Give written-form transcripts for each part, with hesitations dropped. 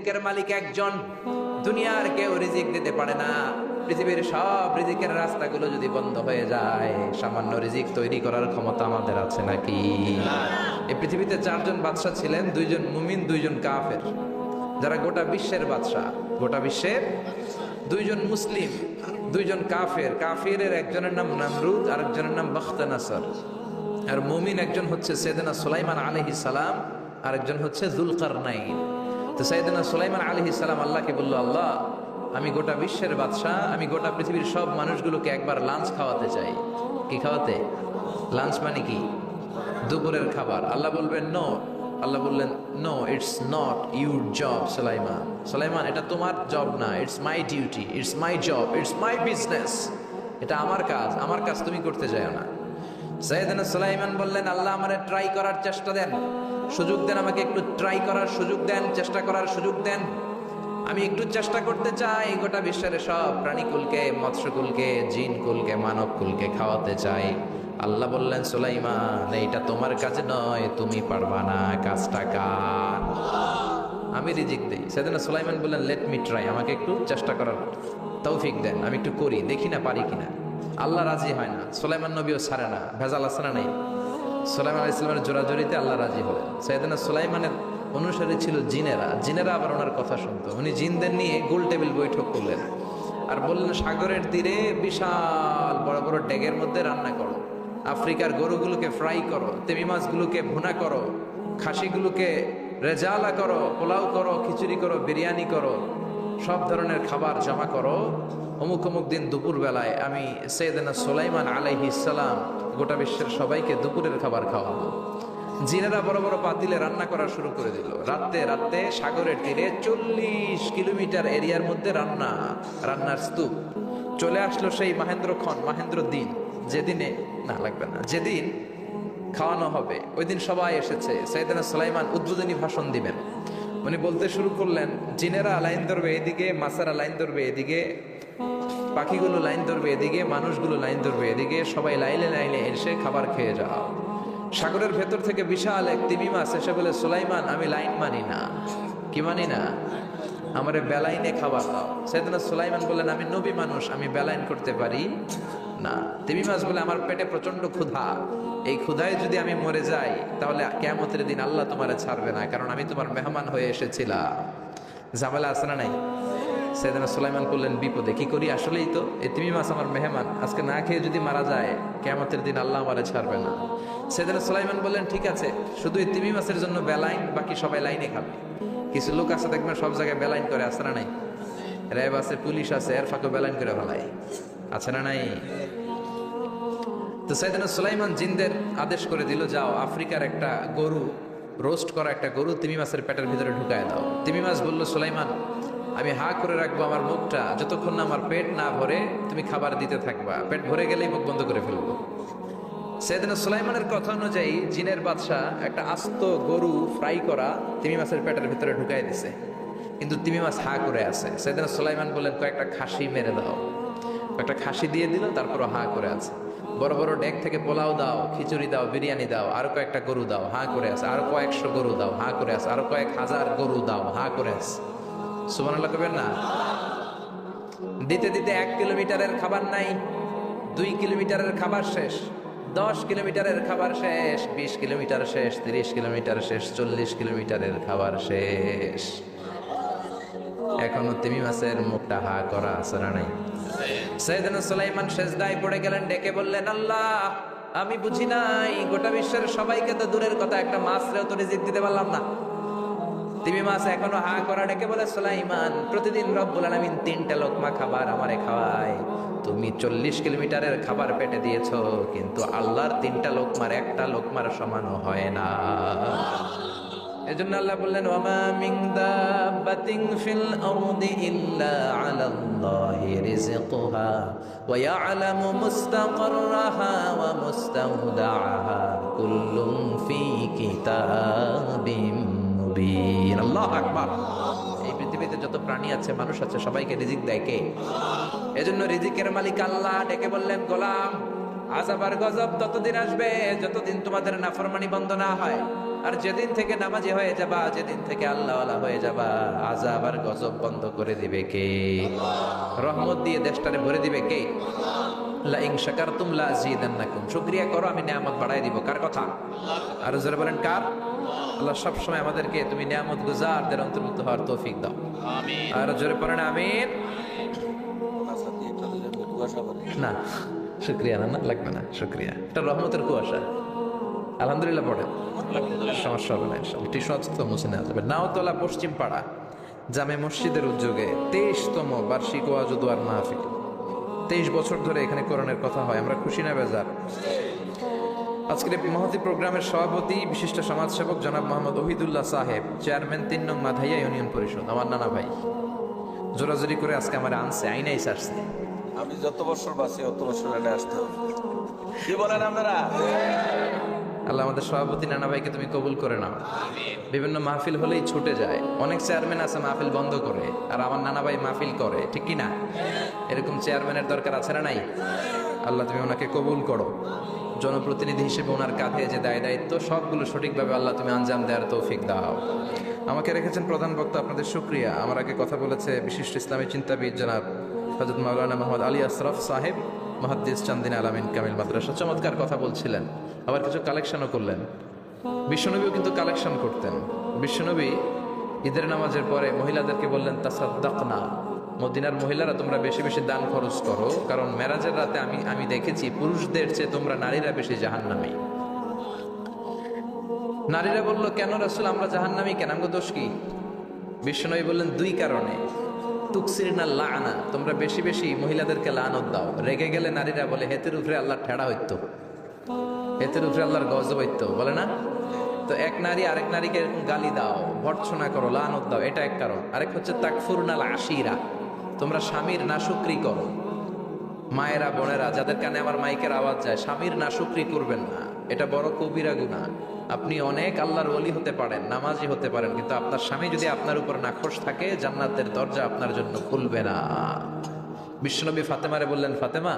রিজিকের মালিক একজন, দুনিয়ার কেউ রিজিক দিতে পারে না। পৃথিবীর সব রিজিকের রাস্তাগুলো যদি বন্ধ হয়ে যায়, সামান্য রিজিক তৈরি করার ক্ষমতা আমাদের আছে নাকি? এই পৃথিবীতে চারজন বাদশা ছিলেন, দুইজন মুমিন, দুইজন কাফের, যারা গোটা বিশ্বের বাদশা। গোটা বিশ্বের দুইজন মুসলিম, দুইজন কাফের। কাফিরের একজনের নাম নামরুদ, আরেকজনের নাম বখতানাসর। আর মুমিন একজন হচ্ছে সাইয়েদনা সুলাইমান আলাইহিস সালাম, আরেকজন হচ্ছে যুলকারনাইন। তো সাইয়েদনা সুলাইমান আলাইহিস সালাম আল্লাহকে বলল, আল্লাহ, আমি গোটা বিশ্বের বাদশা, আমি গোটা পৃথিবীর সব মানুষগুলোকে একবার লাঞ্চ খাওয়াতে চাই। কি খাওয়াতে? লাঞ্চ মানে কি? দুপুরের খাবার। আল্লাহ বলবেন নো। আল্লাহ বললেন, no, it's not your job Sulaiman. Sulaiman, এটা তোমার জব না, it's my duty, it's my job, it's my business. এটা আমার কাজ, আমার কাজ তুমি করতে যাও না। সাইয়েদনা সুলাইমান বললেন, আল্লাহ, আমারে ট্রাই করার চেষ্টা দেন, সুযোগ দেন, আমাকে একটু ট্রাই করার সুযোগ দেন, চেষ্টা করার সুযোগ দেন। আমি একটু চেষ্টা করতে চাই, গোটা বিশ্বের সব প্রাণীকুলকে, মৎস্যকুলকে, জিনকুলকে, মানবকুলকে খাওয়াতে চাই। আল্লাহ বললেন, সুলাইমান, এইটা তোমার কাজ নয়, তুমি পারবা না, কাজটা কার? আমি রিজিক দেই। সাইয়েদনা সুলাইমান বললেন, লেট মি ট্রাই, আমাকে একটু চেষ্টা করার তৌফিক দেন, আমি একটু করি, দেখি না পারি কিনা। আল্লাহ রাজি হয় না, সুলাইমান নবীও ছাড়ে না, ভেজাল আছে না নেই? সুলাইমান আলাইহিস সালামের জোরাজোরিতে আল্লাহ রাজি হলেন। সাইয়েদনা সুলাইমানের অনুসারী ছিল জিনেরা। জিনেরা আবার ওনার কথা শুনতো। উনি জিনদের নিয়ে গোল টেবিল বৈঠক করলেন আর বললেন, সাগরের তীরে বিশাল বড় বড় ডেগের মধ্যে রান্না করো, আফ্রিকার গরুগুলোকে ফ্রাই করো, তেমি মাছগুলোকে ভুনা করো, খাসিগুলোকে রেজালা করো, পোলাও করো, খিচুড়ি করো, বিরিয়ানি করো, সব ধরনের খাবার জমা করো। অমুক অমুক দিন দুপুর বেলায় আমি সাইয়েদনা সুলাইমান আলাইহিস সালাম গোটা বিশ্বের সবাইকে দুপুরের খাবার খাওয়াবো। জিনেরা বড় বড় পাতিলে রান্না করা শুরু করে দিল। রাতে রাতে সাগরের তীরে 40 কিলোমিটার এরিয়ার মধ্যে রান্নার স্তূপ। চলে আসলো সেই মাহেন্দ্র দিন, যেদিনে না লাগবে না, যেদিন খাওয়ানো হবে ওই দিন সবাই এসেছে। সাইয়েদনা সুলাইমান উদ্বোধনী ভাষণ দিবেন। উনি বলতে শুরু করলেন, জিনেরা লাইন ধরবে এদিকে, মাছেরা লাইন ধরবে এদিকে, পাখিগুলো লাইন ধরবে এদিকে, মানুষগুলো লাইন ধরবে এদিকে, সবাই লাইনে লাইনে এসে খাবার খেয়ে যাও। সাগরের ভেতর থেকে বিশাল এক তিমি মাছ এসে বলে, সুলাইমান, আমি লাইন মানি না। কি মানি না? আমারে বেলাইনে খাবার দাও। সাইয়েদনা সুলাইমান বললেন, আমি নবী মানুষ, আমি বেলাইন করতে পারি না। তিমি মাছ বলে, আমার পেটে প্রচন্ড ক্ষুধা, এই ক্ষুধায় যদি আমি মরে যাই তাহলে কিয়ামতের দিন আল্লাহ তোমারে ছাড়বে না, কারণ আমি তোমার মেহমান হয়ে এসেছিলাম। ঝামেলা আছে না নাই? সাইয়েদনা সুলাইমান বললেন, বিপদে কি করি? আসলেই তো এই তিমি মাছ আমার মেহমান, আজকে না খেয়ে যদি মারা যায় কিয়ামতের দিন আল্লাহ আমারে ছাড়বে না। সাইয়েদনা সুলাইমান বললেন, ঠিক আছে, শুধু এই তিমি মাছের জন্য বেলাইন, বাকি সবাই লাইনে খাবে। কিছু লোক আছে দেখবেন সব জায়গায় বেলাইন করে, আছে না নাই? র্যাব আছে, পুলিশ আছে, এর ফাঁকে বেলাইন করে ফেলায়, আছে না নাই? তো সাইয়েদনা সুলাইমান জিনদের আদেশ করে দিল, যাও আফ্রিকার একটা গরু, রোস্ট করা একটা গরু তিমি মাছের পেটের ভিতরে ঢুকায় দাও। তিমি মাছ বলল, সুলাইমান, আমি হা করে রাখবো আমার মুখটা, যতক্ষণ না আমার পেট না ভরে তুমি খাবার দিতে থাকবা, পেট ভরে গেলেই মুখ বন্ধ করে ফেলবো। সাইয়েদনা সুলাইমানের কথা অনুযায়ী জিনের বাদশা একটা আস্ত গরু ফ্রাই করা তিমি মাছের পেটের ভিতরে ঢুকাই দিছে, কিন্তু তিমি মাছ হা করে আছে। সাইয়েদনা সুলাইমান বললেন, কয়েকটা খাসি মেরে দাও। কয়েকটা খাসি দিয়ে দিল, তারপরও হা করে আছে। বড় বড় ডেক থেকে পোলাও দাও, খিচুড়ি দাও, বিরিয়ানি দাও, আরো কয়েকটা গরু দাও, হা করে আছে। আরো কয়েকশো গরু দাও, হা করে আছে। আরো কয়েক হাজার গরু দাও, হা করে আছে। সুবহানাল্লাহ কইবেন না? দিতে দিতে 1 কিলোমিটারের খাবার নাই, 2 কিলোমিটারের খাবার শেষ, 10 কিলোমিটারের খাবার শেষ, 20 কিলোমিটার শেষ, 30 কিলোমিটার শেষ, 40 কিলোমিটারের খাবার শেষ। এখনো তিমি মাছের মুখটা হা করা আছে না নাই? সাইয়েদনা সুলাইমান সেজদায় পড়ে গেলেন, ডেকে বললেন, আল্লাহ, আমি বুঝি নাই, গোটা বিশ্বের সবাইকে তো দূরের কথা, একটা মাছরেও তো রিজিক দিতে পারলাম না। তিমি মাছ এখনো হা করা, ডেকে বলে, সুলাইমান, প্রতিদিন রব্বুল আলামিন 3টা লোকমা খাবার আমারে খাওয়ায়, তুমি 40 কিলোমিটারের খাবার পেটে দিয়েছো, কিন্তু আল্লাহর 3টা লোকমার একটা লোকমার সমানও হয় না। এজন্য আল্লাহ বললেন, ওয়ামা মিন দাব্বাতিন ফিল আরদি ইল্লা আলাল্লাহি রিজকুহা ওয়া ইয়ালামু মুস্তাকাররাহা ওয়া মুস্তাওদাআহা কুল্লুন ফি কিতাবিম মুবিন। আল্লাহু আকবার। এই পৃথিবীতে যত প্রাণী আছে, মানুষ আছে, সবাইকে রিজিক দেয় কে? এজন্য রিজিকের মালিক আল্লাহ। ডেকে বললেন, গোলাম, আযাব আর গজব ততদিন আসবে যতদিন তোমাদের নাফরমানি বন্ধ না হয়। আর যেদিন থেকে নামাজি হয়ে যাবা, যেদিন থেকে আল্লাহওয়ালা হয়ে যাবা, আযাব আর গজব বন্ধ করে দিবে কে? রহমত দিয়ে দেশটারে ভরে দিবে কে? লা ইন শাকারতুম লা আযীদান্নাকুম, শুকরিয়া করো আমি নিয়ামত বাড়াই দিব। কার কথা? আর জোরে বলেন কার? আল্লাহ সব সময় আমাদেরকে তুমি নিয়ামত গুজারদের অন্তর্ভুক্ত হওয়ার তৌফিক দাও, আমিন। আর জোরে পড়েন আমিন। না শুকরিয়া না, না লাগবে না শুকরিয়া, এটা রহমতের কুয়াশা। আলহামদুলিল্লাহ পড়ে, সমস্যা হবে না ইনশাআল্লাহ। টিস্যু আছে তো মুছে নেওয়া যাবে। নাওতলা পশ্চিম পাড়া জামে মসজিদের উদ্যোগে 23তম বার্ষিক ওয়াজ ও দোয়ার মাহফিল। 23 বছর ধরে এখানে কোরআনের কথা হয়, আমরা খুশি না বেজার? আজকের এই মহতি প্রোগ্রামের সভাপতি বিশিষ্ট সমাজসেবক জনাব মোহাম্মদ ওহিদুল্লাহ সাহেব, চেয়ারম্যান 3 নং মাধাইয়া ইউনিয়ন পরিষদ, আমার নানা ভাই। জোরাজোরি করে আজকে আমার আনছে, আইনাই সারছে। আমি যত বছর বাঁচি অত বছর এটা আসতে হবে। কি বলেন আপনারা? আল্লাহ আমাদের সভাপতি নানা ভাইকে তুমি কবুল করে নাও। বিভিন্ন মাহফিল হলেই ছুটে যায়, অনেক চেয়ারম্যান আছে মাহফিল বন্ধ করে, আর আমার নানা ভাই মাহফিল করে, ঠিক কি না? এরকম চেয়ারম্যানের দরকার আছে না নাই? আল্লাহ তুমি ওনাকে কবুল করো। জনপ্রতিনিধি হিসেবে ওনার কাঁধে যে দায় দায়িত্ব, সবগুলো সঠিকভাবে আল্লাহ তুমি আঞ্জাম দেওয়ার তৌফিক দাও। আমাকে রেখেছেন প্রধান বক্তা, আপনাদের শুকরিয়া। আমার আগে কথা বলেছে বিশিষ্ট ইসলামী চিন্তাবিদ জনাব হযরত মাওলানা মোহাম্মদ আলী আশরাফ সাহেব, মুহাদ্দিস চান্দিনা আলামিন কামিল মাদ্রাসা, চমৎকার কথা বলছিলেন, আবার কিছু কালেকশনও করলেন। বিশ্বনবীও কিন্তু কালেকশন করতেন। বিশ্বনবী ঈদের নামাজের পরে মহিলাদেরকে বললেন তাসাদ্দাকনা, মদিনার মহিলারা তোমরা বেশি বেশি দান খরচ করো, কারণ মেরাজের রাতে আমি দেখেছি পুরুষদের চেয়ে তোমরা নারীরা বেশি জাহান্নামী। নারীরা বলল কেন রাসূল, আমরা জাহান্নামী কেন, আমগো দোষ কি? বিশ্বনবী বললেন 2 কারণে। তুকসিরনা লাআনা, তোমরা বেশি বেশি মহিলাদেরকে লানত দাও। রেগে গেলে নারীরা বলে হেতের উপরে আল্লাহ ঠেড়া হইতো, হেতের উপরে আল্লাহর গজব হইতো, বলে না? তো এক নারী আরেক নারীকে এরকম গালি দাও, ভর্ৎসনা করো, লানত দাও, এটা এক কারণ। আরেক হচ্ছে তাকফুরনাল আশিরা, তোমরা স্বামীর নাশুকরি করো। মায়েরা বোনেরা যাদের কানে আমার মাইকের আওয়াজ যায়, স্বামীর নাশুকরি করবেন না, এটা বড় কবিরা গুনাহ। আপনি অনেক আল্লাহর ওলি হতে পারেন, নামাজি হতে পারেন, কিন্তু আপনার স্বামী যদি আপনার উপর নাখোশ থাকে, জান্নাতের দরজা আপনার জন্য খুলবে না। বিশ্বনবী ফাতেমারে বললেন, ফাতেমা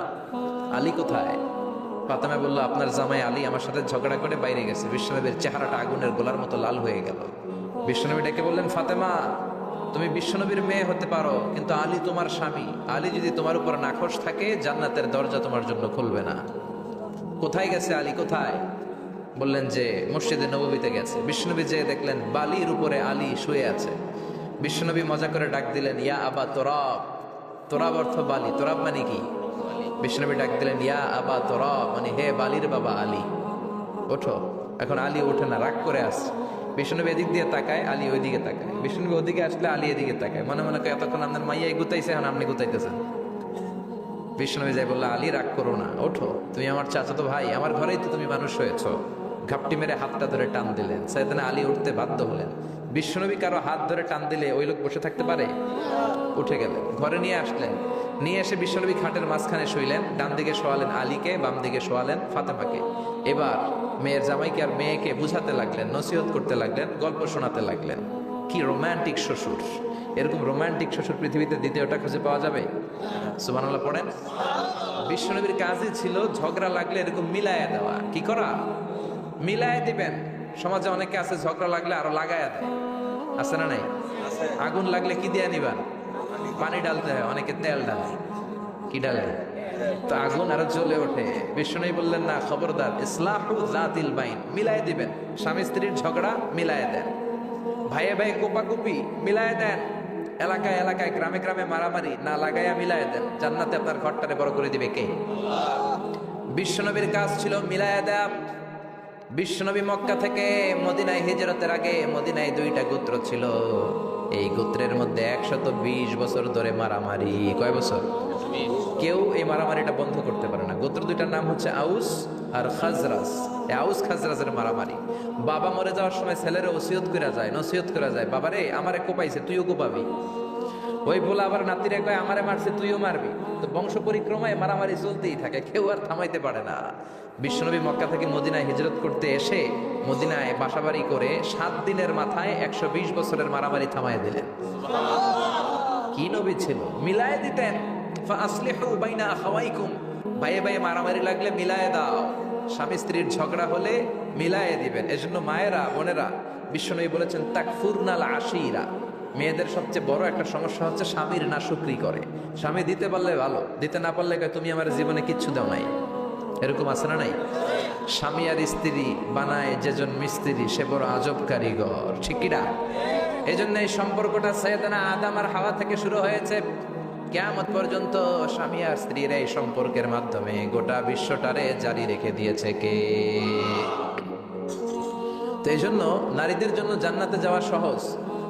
আলী কোথায়? ফাতেমা বলল, আপনার জামাই আলী আমার সাথে ঝগড়া করে বাইরে গেছে। বিশ্বনবীর চেহারাটা আগুনের গোলার মতো লাল হয়ে গেল। বিশ্বনবী ডেকে বললেন, ফাতেমা তুমি বিশ্বনবীর মেয়ে হতে পারো, কিন্তু আলী তোমার স্বামী। আলী যদি তোমার উপর নাখোশ থাকে, জান্নাতের দরজা তোমার জন্য খুলবে না। কোথায় গেছে আলী, কোথায়? বললেন যে মসজিদে নববীতে গেছে। বিশ্বনবী যেয়ে দেখলেন বালির উপরে আলী শুয়ে আছে। বিশ্বনবী মজা করে ডাক দিলেন, ইয়া আবা তোরাব। তোরাব অর্থ বালি, তোরাব মানে কি? বিশ্বনবী ডাক দিলেন, ইয়া আবা তোরাব, মানে হে বালির বাবা আলী, ওঠো। এখন আলী ওঠে না, রাগ করে আসছে। বিশ্বনবী এদিক দিয়ে তাকায়, আলী ওইদিকে তাকায়। বিশ্বনবী ওদিকে আসলে আলী এদিকে তাকায়, মনে মনে এতক্ষণ আপনার মাইয়াই গুতাইছে, এখন আপনি গুতাইতেছেন। বিশ্বনবী যাই বললো, আলী রাগ করো না, ওঠো, তুমি আমার চাচাতো ভাই, আমার ঘরেই তো তুমি মানুষ হয়েছ। ঘাপটি মেরে হাতটা ধরে টান দিলেন। সাইয়েদনা আলী উঠতে বাধ্য হলেন। বিশ্বনবী কারো হাত ধরে টান দিলে ওই লোক বসে থাকতে পারে? উঠে গেলেন, ঘরে নিয়ে আসলেন। নিয়ে এসে বিশ্বনবী খাটের মাঝখানে শুইলেন। ডান দিকে শোয়ালেন আলীকে, বাম দিকে শোয়ালেন ফাতেমাকে। এবার মেয়ের জামাইকে আর মেয়েকে বুঝাতে লাগলেন, নসিহত করতে লাগলেন, গল্প শোনাতে লাগলেন। কি রোমান্টিক শ্বশুর! এরকম রোমান্টিক শ্বশুর পৃথিবীতে দ্বিতীয়টা খুঁজে পাওয়া যাবে? সুবহানাল্লাহ পড়েন। বিশ্বনবীর কাজই ছিল ঝগড়া লাগলে এরকম মিলায়া দেওয়া। কি করা? মিলায়া দিবেন। সমাজে অনেকে আছে ঝগড়া লাগলে আরো লাগায়া দেয়, আছে না নাই? আগুন লাগলে কি দিয়ে নিবেন? পানি ডালতে হয়, অনেকে তেল ডালে। কি ডালে? তো আগুন আরো জ্বলে ওঠে। বিশ্বনবী বললেন, না, খবরদার, ইসলাহু যাতিল বাইন, মিলায় দিবেন। স্বামী স্ত্রীর ঝগড়া মিলায় দেন, ভাইয়ে ভাই কোপাকুপি মিলায় দেন, এলাকায় এলাকায় গ্রামে গ্রামে মারামারি না লাগাইয়া মিলায় দেন। জান্নাতে আপনার ঘরটারে বড় করে দিবে কে? বিশ্বনবীর কাজ ছিল মিলায় দেয়া। বিশ্বনবী মক্কা থেকে মদিনায় হিজরতের আগে মদিনায় 2টা গোত্র ছিল। এই গোত্রের মধ্যে 120 বছর ধরে মারামারি। কয় বছর? কেউ এই মারামারিটা বন্ধ করতে পারে না। গোত্র 2টার নাম হচ্ছে আউস আর খাজরাজ। এই আউস খাজরাজের মারামারি। বাবা মরে যাওয়ার সময় ছেলেরা ওসিয়ত করে যায়, নসিহত করে যায়, বাবারে আমারে কোপাইছে, তুইও কোপাবি। ওই বলে আবার নাতিরে কয়, আমারে মারছে, তুইও মারবি। তো বংশ পরিক্রমায় মারামারি চলতেই থাকে, কেউ আর থামাইতে পারে না। বিশ্বনবী মক্কা থেকে মদিনায় হিজরত করতে এসে মদিনায় বাসাবাড়ি করে 7 দিনের মাথায় 120 বছরের মারামারি থামাই দিলেন। কি নবী ছিল! মিলায় দিতেন। ফাসলিহু বাইনা আখাওয়াইকুম, ভাইয়ে ভাইয়ে মারামারি লাগলে মিলায় দাও। স্বামী স্ত্রীর ঝগড়া হলে মিলায়ে দিবেন। এজন্য মায়েরা, বোনেরা, বিশ্বনবী বলেছেন তাকফুরনাল আশিরা, মেয়েদের সবচেয়ে বড় একটা সমস্যা হচ্ছে স্বামীর নাশুকরি করে। স্বামী দিতে পারলে ভালো, দিতে না পারলে কয় তুমি আমার জীবনে কিচ্ছু দাও নাই। এরকম আছে না নাই? স্বামী আর স্ত্রী বানায় যেজন মিস্ত্রি সে বড় আজব কারিগর, ঠিক কিনা? এই জন্য এই সম্পর্কটা সাইয়েদনা আদম আর হাওয়া থেকে শুরু হয়েছে, কিয়ামত পর্যন্ত স্বামী আর স্ত্রীর এই সম্পর্কের মাধ্যমে গোটা বিশ্বটারে জারি রেখে দিয়েছে কে? তো এই জন্য নারীদের জন্য জান্নাতে যাওয়া সহজ,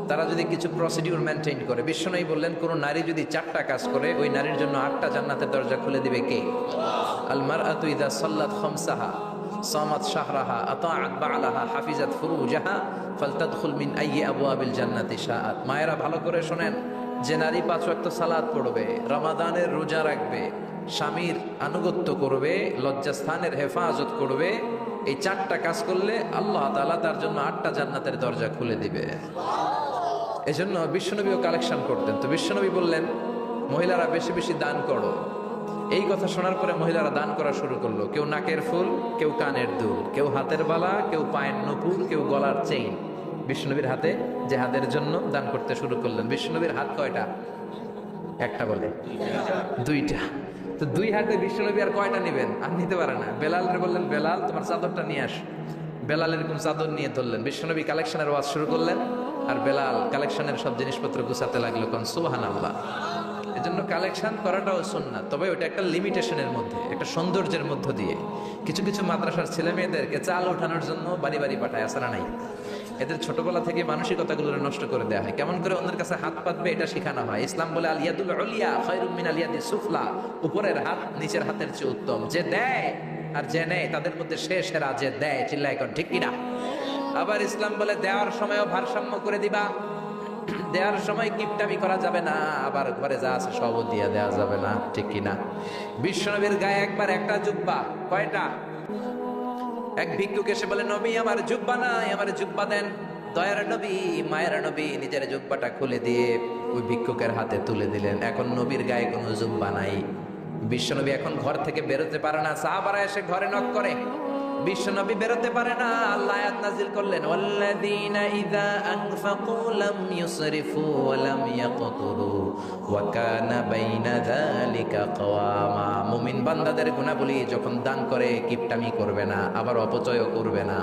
তারা যদি কিছু প্রসিডিউর মেনটেন করে। বিশ্বনবী বললেন কোন নারী যদি 4টা কাজ করে ওই নারীর জন্য 8টা জান্নাতের দরজা খুলে দিবে কে? আল মারআতু ইযা সাল্লাত খামসাহা সামাত শাহরাহা আতাআত বা'লাহা হাফিজাত ফুরুজাহা ফালতাদখুল মিন আইয়ি আবওয়াবিল জান্নাতি শাআত। মায়েরা ভালো করে শুনেন, যে নারী 5 ওয়াক্ত সালাত পড়বে, রমাদানের রোজা রাখবে, স্বামীর আনুগত্য করবে, লজ্জাস্থানের হেফাজত করবে, এই 4টা কাজ করলে আল্লাহ তাআলা তার জন্য 8টা জান্নাতের দরজা খুলে দিবে। এজন্য বিশ্বনবীও কালেকশন করতেন। তো বিশ্বনবী বললেন মহিলারা বেশি বেশি দান করো। এই কথা শোনার পরে মহিলারা দান করা শুরু করলো। কেউ নাকের ফুল, কেউ কানের দুল, কেউ হাতের বালা, কেউ পায়ের নূপুর, কেউ গলার চেইন বিশ্বনবীর হাতে জেহাদের জন্য দান করতে শুরু করলেন। বিশ্বনবীর হাত কয়টা? একটা বলে 2টা। তো 2 হাতে বিশ্বনবী আর কয়টা নেবেন? আর নিতে পারে না। বেলালরে বললেন বেলাল তোমার চাদরটা নিয়ে আস। বেলাল এরকম চাদর নিয়ে ধরলেন। বিশ্বনবী কালেকশনের ওয়াজ শুরু করলেন আর বেলাল কালেকশনের সব জিনিসপত্র গুছাতে লাগলো। কোন সুবহানাল্লাহ। এজন্য কালেকশন করাটাও সুন্নাত, তবে ওটা একটা লিমিটেশনের মধ্যে, একটা সৌন্দর্যের মধ্য দিয়ে। কিছু কিছু মাদ্রাসার ছেলে মেয়েদেরকে চাল ওঠানোর জন্য বাড়ি বাড়ি পাঠায়, আসা নাই? এদের ছোটবেলা থেকে মানসিকতাগুলো নষ্ট করে দেওয়া হয়। কেমন করে অন্যের কাছে হাত পাতবে এটা শেখানো হয়। ইসলাম বলে আলিয়াদুল উলিয়া খায়রুম মিন আলিয়াদিস সুফলা, উপরের হাত নিচের হাতের চেয়ে উত্তম। যে দেয় আর যে নেয় তাদের মধ্যে সে সেরা যে দেয়। চিল্লায় এখন ঠিক কিনা? আবার ইসলাম বলে দেওয়ার সময়ও ভারসাম্য করে দিবা। দেওয়ার সময় কিপটামি করা যাবে না, আবার ঘরে যা আছে সব দিয়ে দেওয়া যাবে না, ঠিক কিনা? বিশ্বনবীর গায়ে একবার একটা জুব্বা, কয়টা? এক ভিক্ষুক এসে বলে নবী আমার জুব্বা নাই, আমার জুব্বা দেন। দয়ার নবী, মায়ের নবী নিজের জুব্বাটা খুলে দিয়ে ওই ভিক্ষুকের হাতে তুলে দিলেন। এখন নবীর গায়ে কোনো জুব্বা নাই। বিশ্বনবী এখন ঘর থেকে বেরোতে পারে না। সাহাবারা এসে ঘরে নক করে, বিশ্বনবী বেরোতে পারে না। আল্লাহ আয়াত নাযিল করলেন ওয়াল্লাযীনা ইযা আনফাকু লাম ইউসরিফু ওয়া লাম ইয়াকতুরু ওয়া কানা বাইনা যালিকা কওয়ামা। মুমিন বান্দাদের গুণাবলী যখন দান করে কিপটামি করবে না, আবার অপচয়ও করবে না।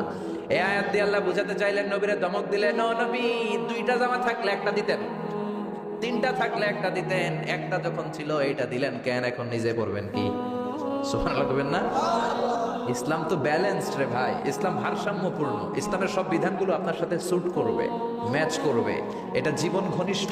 এই আয়াত দিয়ে আল্লাহ বুঝাতে চাইলেন, নবীরে ধমক দিলেন, ও নবী 2টা জামা থাকলে একটা দিতেন, 3টা থাকলে একটা দিতেন, একটা যখন ছিল এইটা দিলেন কেন? এখন নিজে পড়বেন কি? সুবহানাল্লাহ বলবেন না? ইসলাম তো ব্যালেন্সড রে ভাই, ইসলাম ভারসাম্যপূর্ণ। ইসলামের সব বিধানগুলো আপনার সাথে স্যুট করবে, ম্যাচ করবে, এটা জীবন ঘনিষ্ঠ।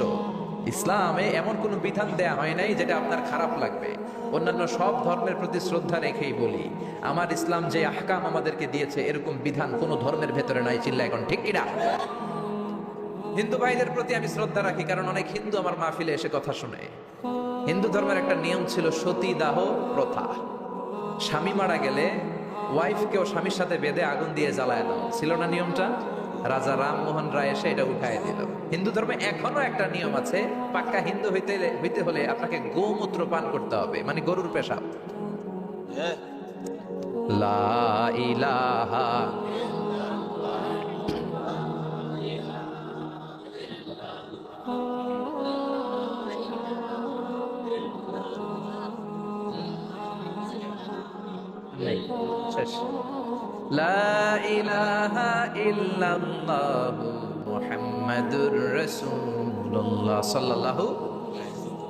ইসলামে এমন কোনো বিধান দেয়া হয় নাই যেটা আপনার খারাপ লাগবে। অন্যান্য সব ধর্মের প্রতি শ্রদ্ধা রেখেই বলি, আমার ইসলাম যে আহকাম আমাদেরকে দিয়েছে এরকম বিধান কোনো ধর্মের ভেতরে নাই। চিল্লা এখন ঠিক কিনা? হিন্দু ভাইদের প্রতি আমি শ্রদ্ধা রাখি, কারণ অনেক হিন্দু আমার মাহফিলে এসে কথা শুনে। হিন্দু ধর্মের একটা নিয়ম ছিল সতীদাহ প্রথা। স্বামী মারা গেলে ওয়াইফকেও স্বামীর সাথে বেঁধে আগুন দিয়ে জ্বালায় দাও, ছিল না নিয়মটা? রাজা রামমোহন রায় এসে এটা উঠায় দিল। হিন্দু ধর্মে এখনো একটা নিয়ম আছে, পাক্কা হিন্দু হইতে হলে আপনাকে গোমূত্র পান করতে হবে, মানে গরুর পেশাব। লা ইলাহা শেষ। লা ইলাহা ইল্লাল্লাহু মুহাম্মাদুর রাসূলুল্লাহ সাল্লাল্লাহু।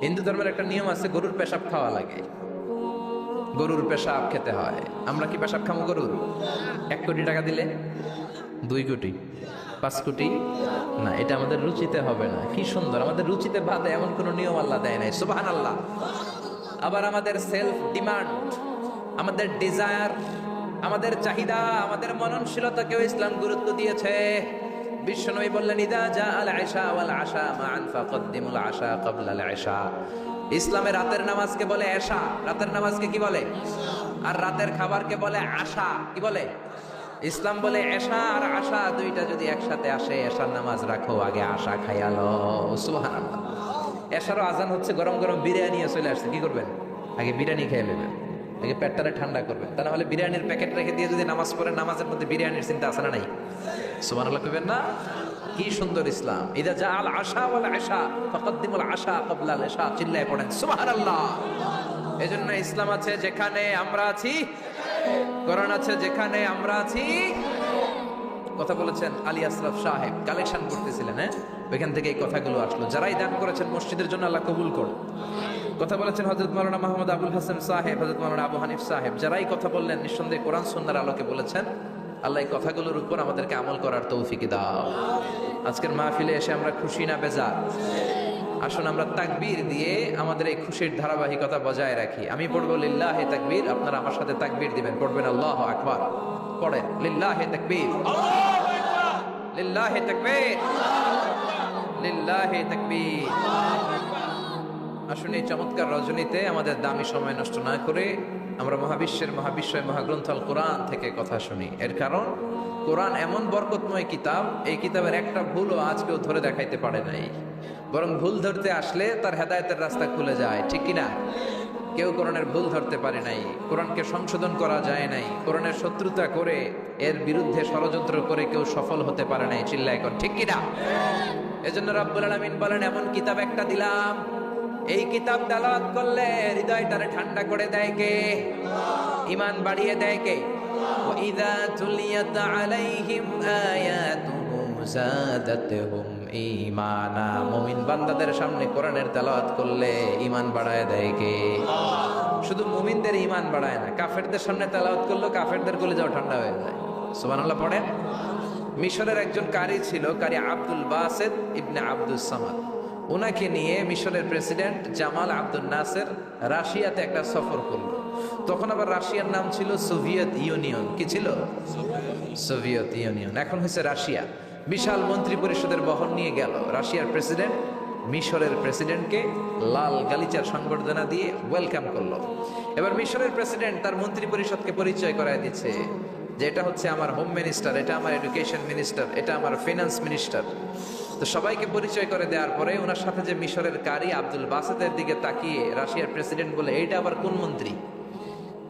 হিন্দু ধর্মের একটা নিয়ম আছে, গরুর পেশাব খাওয়া লাগে, গরুর পেশাব খেতে হয়। আমরা কি পেশাব খাবো গরুর? 1 কোটি টাকা দিলে 2 কোটি 5 কোটি না, এটা আমাদের রুচিতে হবে না। কি সুন্দর, আমাদের রুচিতে বাধে এমন কোন নিয়ম আল্লাহ দেয় নাই। সুবহানাল্লাহ। আবার আমাদের সেলফ ডিমান্ড, আমাদের ডিজায়ার, আমাদের চাহিদা, আমাদের মননশীলতাকেও ইসলাম গুরুত্ব দিয়েছে। বিশ্বনবী বললেন ইদা জা আল ইশা ওয়াল আশা মান ফাকদ্দিমুল আশা ক্বাবলা আল ইশা। ইসলামে রাতের নামাজকে বলে এশা, রাতের নামাজকে কি বলে? আর রাতের খাবারকে বলে আশা, কি বলে? ইসলাম বলে এশা আর আশা দুইটা যদি একসাথে আসে, এশার নামাজ রাখো, আগে আশা খাইয়ালো। সুবহানাল্লাহ। এশারও আজান হচ্ছে, গরম গরম বিরিয়ানি চলে আসছে, কি করবেন? আগে বিরিয়ানি খেয়ে নেবেন। আগে পেটটারে ঠান্ডা করবেন, তা না হলে বিরিয়ানির প্যাকেট রেখে দিয়ে যদি নামাজ পড়েন, নামাজের মধ্যে বিরিয়ানির চিন্তা আছে না নাই? সুবহানাল্লাহ কইবেন না? কি সুন্দর ইসলাম। ইদা জাআল আশা ওয়াল আশা ফাকাদ্দিমুল আশা ক্বাবলা আল ইশা, চিল্লায় পড়েন সুবহানাল্লাহ। এজন্য ইসলাম আছে যেখানে আমরা আছি, কোরআন আছে যেখানে আমরা আছি। কথা বলেছেন আলী আশরাফ সাহেব, কালেকশন করতেছিলেন, হ্যাঁ, ওইখান থেকে এই কথাগুলো আসলো। যারাই দান করেছেন মসজিদের জন্য আল্লাহ কবুল করুন। কথা বলেছেন হযরত মাওলানা মাহমুদ আবুল হাসান সাহেব, হযরত মাওলানা আবু হানিফ সাহেব, যারাই কথা বললেন নিঃসন্দেহে কোরআন সুন্নাহর আলোকে বলেছেন। আল্লাহ এই কথাগুলোর উপর আমাদেরকে আমল করার তৌফিক দাও। আজকের মাহফিলে এসে আমরা খুশি না বেজার? আসুন আমরা তাকবীর দিয়ে আমাদের এই খুশির ধারাবাহিকতা বজায় রাখি। আমি পড়বো লিল্লাহি তাকবীর, আপনারা আমার সাথে তাকবীর দিবেন, পড়বেন আল্লাহু আকবার। পড়েন লিল্লাহি তাকবীর, লিল্লাহি তাকবীর, লিল্লাহি তাকবীর। আসুন এই চমৎকার রজনীতে আমাদের দামি সময় নষ্ট না করে আমরা মহাবিশ্বের মহাবিশ্বয় মহাগ্রন্থ আল কোরআন থেকে কথা শুনি। এর কারণ কোরআন এমন বরকতময় কিতাব, এই কিতাবের একটা ভুলও আজ কেউ ধরে দেখাইতে পারে নাই, বরং ভুল ধরতে আসলে তার হেদায়েতের রাস্তা খুলে যায়, ঠিক কিনা? কেউ কোরআনের ভুল ধরতে পারে নাই, কোরআনকে সংশোধন করা যায় নাই, কোরআনের শত্রুতা করে এর বিরুদ্ধে ষড়যন্ত্র করে কেউ সফল হতে পারে নাই, চিল্লায় কর ঠিক কিনা? এজন্য রাব্বুল আলামিন বলেন এমন কিতাব একটা দিলাম, এই কিতাব তেলাওয়াত করলে হৃদয়টারে ঠান্ডা করে দেয় কে? ঈমান বাড়িয়ে দেয় কে? ওয়াইযা তুলিয়াত আলাইহিম আয়াতুহু যাদাতহুম ঈমানা। মুমিন বান্দাদের সামনে কোরআনের তেলাওয়াত করলে ঈমান বাড়ায় দেয় কে? শুধু মুমিনদের ঈমান বাড়ায় না, কাফেরদের সামনে তেলাওয়াত করলে কাফেরদের কলিজাও ঠান্ডা হয়ে যায়। সুবহানাল্লাহ পড়েন। মিশরের একজন কারি ছিল, কারি আব্দুল বাসেত ইবনে আব্দুস সামাদ। ওনাকে নিয়ে মিশরের প্রেসিডেন্ট জামাল আব্দুল নাসের রাশিয়াতে একটা সফর করলো। তখন আবার রাশিয়ার নাম ছিল সোভিয়েত ইউনিয়ন। কি ছিল? সোভিয়েত ইউনিয়ন, এখন হয়েছে রাশিয়া। বিশাল মন্ত্রী পরিষদের বহর নিয়ে গেল রাশিয়ার প্রেসিডেন্ট মিশরের প্রেসিডেন্টকে লাল গালিচার সংবর্ধনা দিয়ে ওয়েলকাম করলো। এবার মিশরের প্রেসিডেন্ট তার মন্ত্রী পরিষদকে পরিচয় করায় দিচ্ছে যে এটা হচ্ছে আমার হোম মিনিস্টার, এটা আমার এডুকেশন মিনিস্টার, এটা আমার ফিনান্স মিনিস্টার। তো সবাইকে পরিচয় করে দেওয়ার পরে ওনার সাথে যে মিশরের কারি আব্দুল বাসেতের দিকে তাকিয়ে রাশিয়ার প্রেসিডেন্ট বলে, এইটা আবার কোন মন্ত্রী?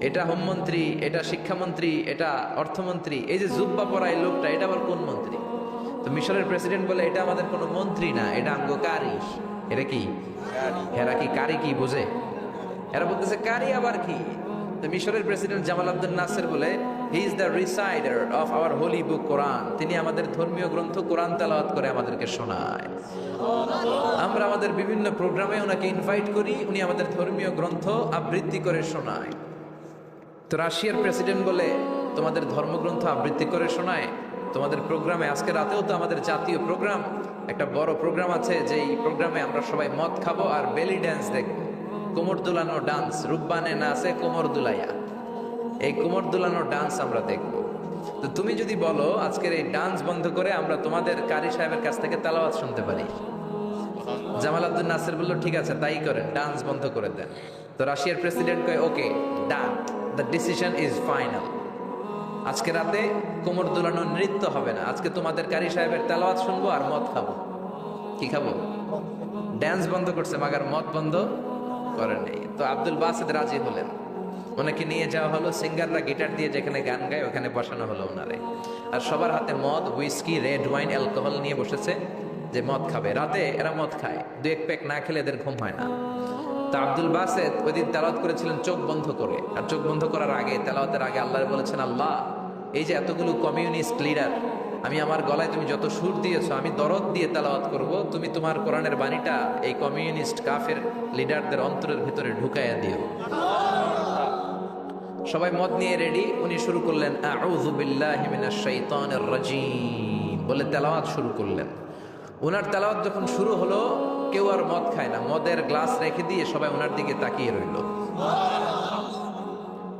এটা হোমমন্ত্রী, এটা শিক্ষামন্ত্রী, এটা অর্থমন্ত্রী, এই যে জুব্বা পরা এই লোকটা, এটা আবার কোন মন্ত্রী? তো মিশরের প্রেসিডেন্ট বলে, এটা আমাদের কোনো মন্ত্রী না, এটা আমগো কারি। এটা কি? এরা কি কারি কি বুঝে? এরা বলতেছে কারি আবার কি? তো মিশরের প্রেসিডেন্ট জামাল আব্দুল নাসের বলে, he is the reciter of our holy book Quran. তিনি আমাদের ধর্মীয় গ্রন্থ কোরআন তেলাওয়াত করে আমাদেরকে শোনায়। আমরা আমাদের বিভিন্ন প্রোগ্রামে ওনাকে ইনভাইট করি, উনি আমাদের ধর্মীয় গ্রন্থ আবৃত্তি করে শোনায়। তো রাশিয়ার প্রেসিডেন্ট বলে, তোমাদের ধর্মগ্রন্থ আবৃত্তি করে শোনায় তোমাদের প্রোগ্রামে? আজকে রাতেও তো আমাদের জাতীয় প্রোগ্রাম, একটা বড় প্রোগ্রাম আছে, যেই প্রোগ্রামে আমরা সবাই মদ খাবো আর বেলি ড্যান্স দেখবো, কোমর দুলানো ডান্স, রূপবানে না আছে কোমর দুলাইয়া, এই কোমর দুলানো ডান্স আমরা দেখব। তো তুমি যদি বলো আজকের এই ডান্স বন্ধ করে আমরা তোমাদের কারি সাহেবের কাছ থেকে তেলাওয়াত শুনতে পারি, জামাল আব্দুল নাসের বলল ঠিক আছে তাই করেন, ডান্স বন্ধ করে দেন। তো রাশিয়ার প্রেসিডেন্ট কয় ওকে ডান, দ্য ডিসিশন ইজ ফাইনাল। আজকে রাতে কোমর দুলানো নৃত্য হবে না, আজকে তোমাদের কারি সাহেবের তেলাওয়াত শুনবো আর মদ খাবো। কি খাবো? ড্যান্স বন্ধ করছে মাগার মদ বন্ধ করে নেই। তো আব্দুল বাসেদ রাজি হলেন, ওনাকে নিয়ে যাওয়া হলো, সিঙ্গাররা গিটার দিয়ে যেখানে গান গায় ওখানে বসানো হলো ওনারে। আর সবার হাতে মদ, হুইস্কি, রেড ওয়াইন, অ্যালকোহল নিয়ে বসেছে যে মদ খাবে। রাতে এরা মদ খায়, দু এক প্যাক না খেলে এদের ঘুম হয় না। তো আব্দুল বাসেদ ওই দিন তেলাওয়াত করেছিলেন চোখ বন্ধ করে। আর চোখ বন্ধ করার আগে, তেলাওয়াতের আগে আল্লাহ বলেছেন, আল্লাহ এই যে এতগুলো কমিউনিস্ট লিডার, আমি আমার গলায় তুমি যত সুর দিয়েছো আমি দরদ দিয়ে তেলাওয়াত করব, তুমি তোমার কোরআনের বাণীটা এই কমিউনিস্ট কাফের লিডারদের অন্তরের ভিতরে ঢুকাইয়া দিও। সবাই মদ নিয়ে রেডি, উনি শুরু করলেন আউযু বিল্লাহি মিনাশ শাইতানির রাজীম বলে তেলাওয়াত শুরু করলেন। ওনার তেলাওয়াত যখন শুরু হলো, কেউ আর মদ খায় না, মদের গ্লাস রেখে দিয়ে সবাই ওনার দিকে তাকিয়ে রইল।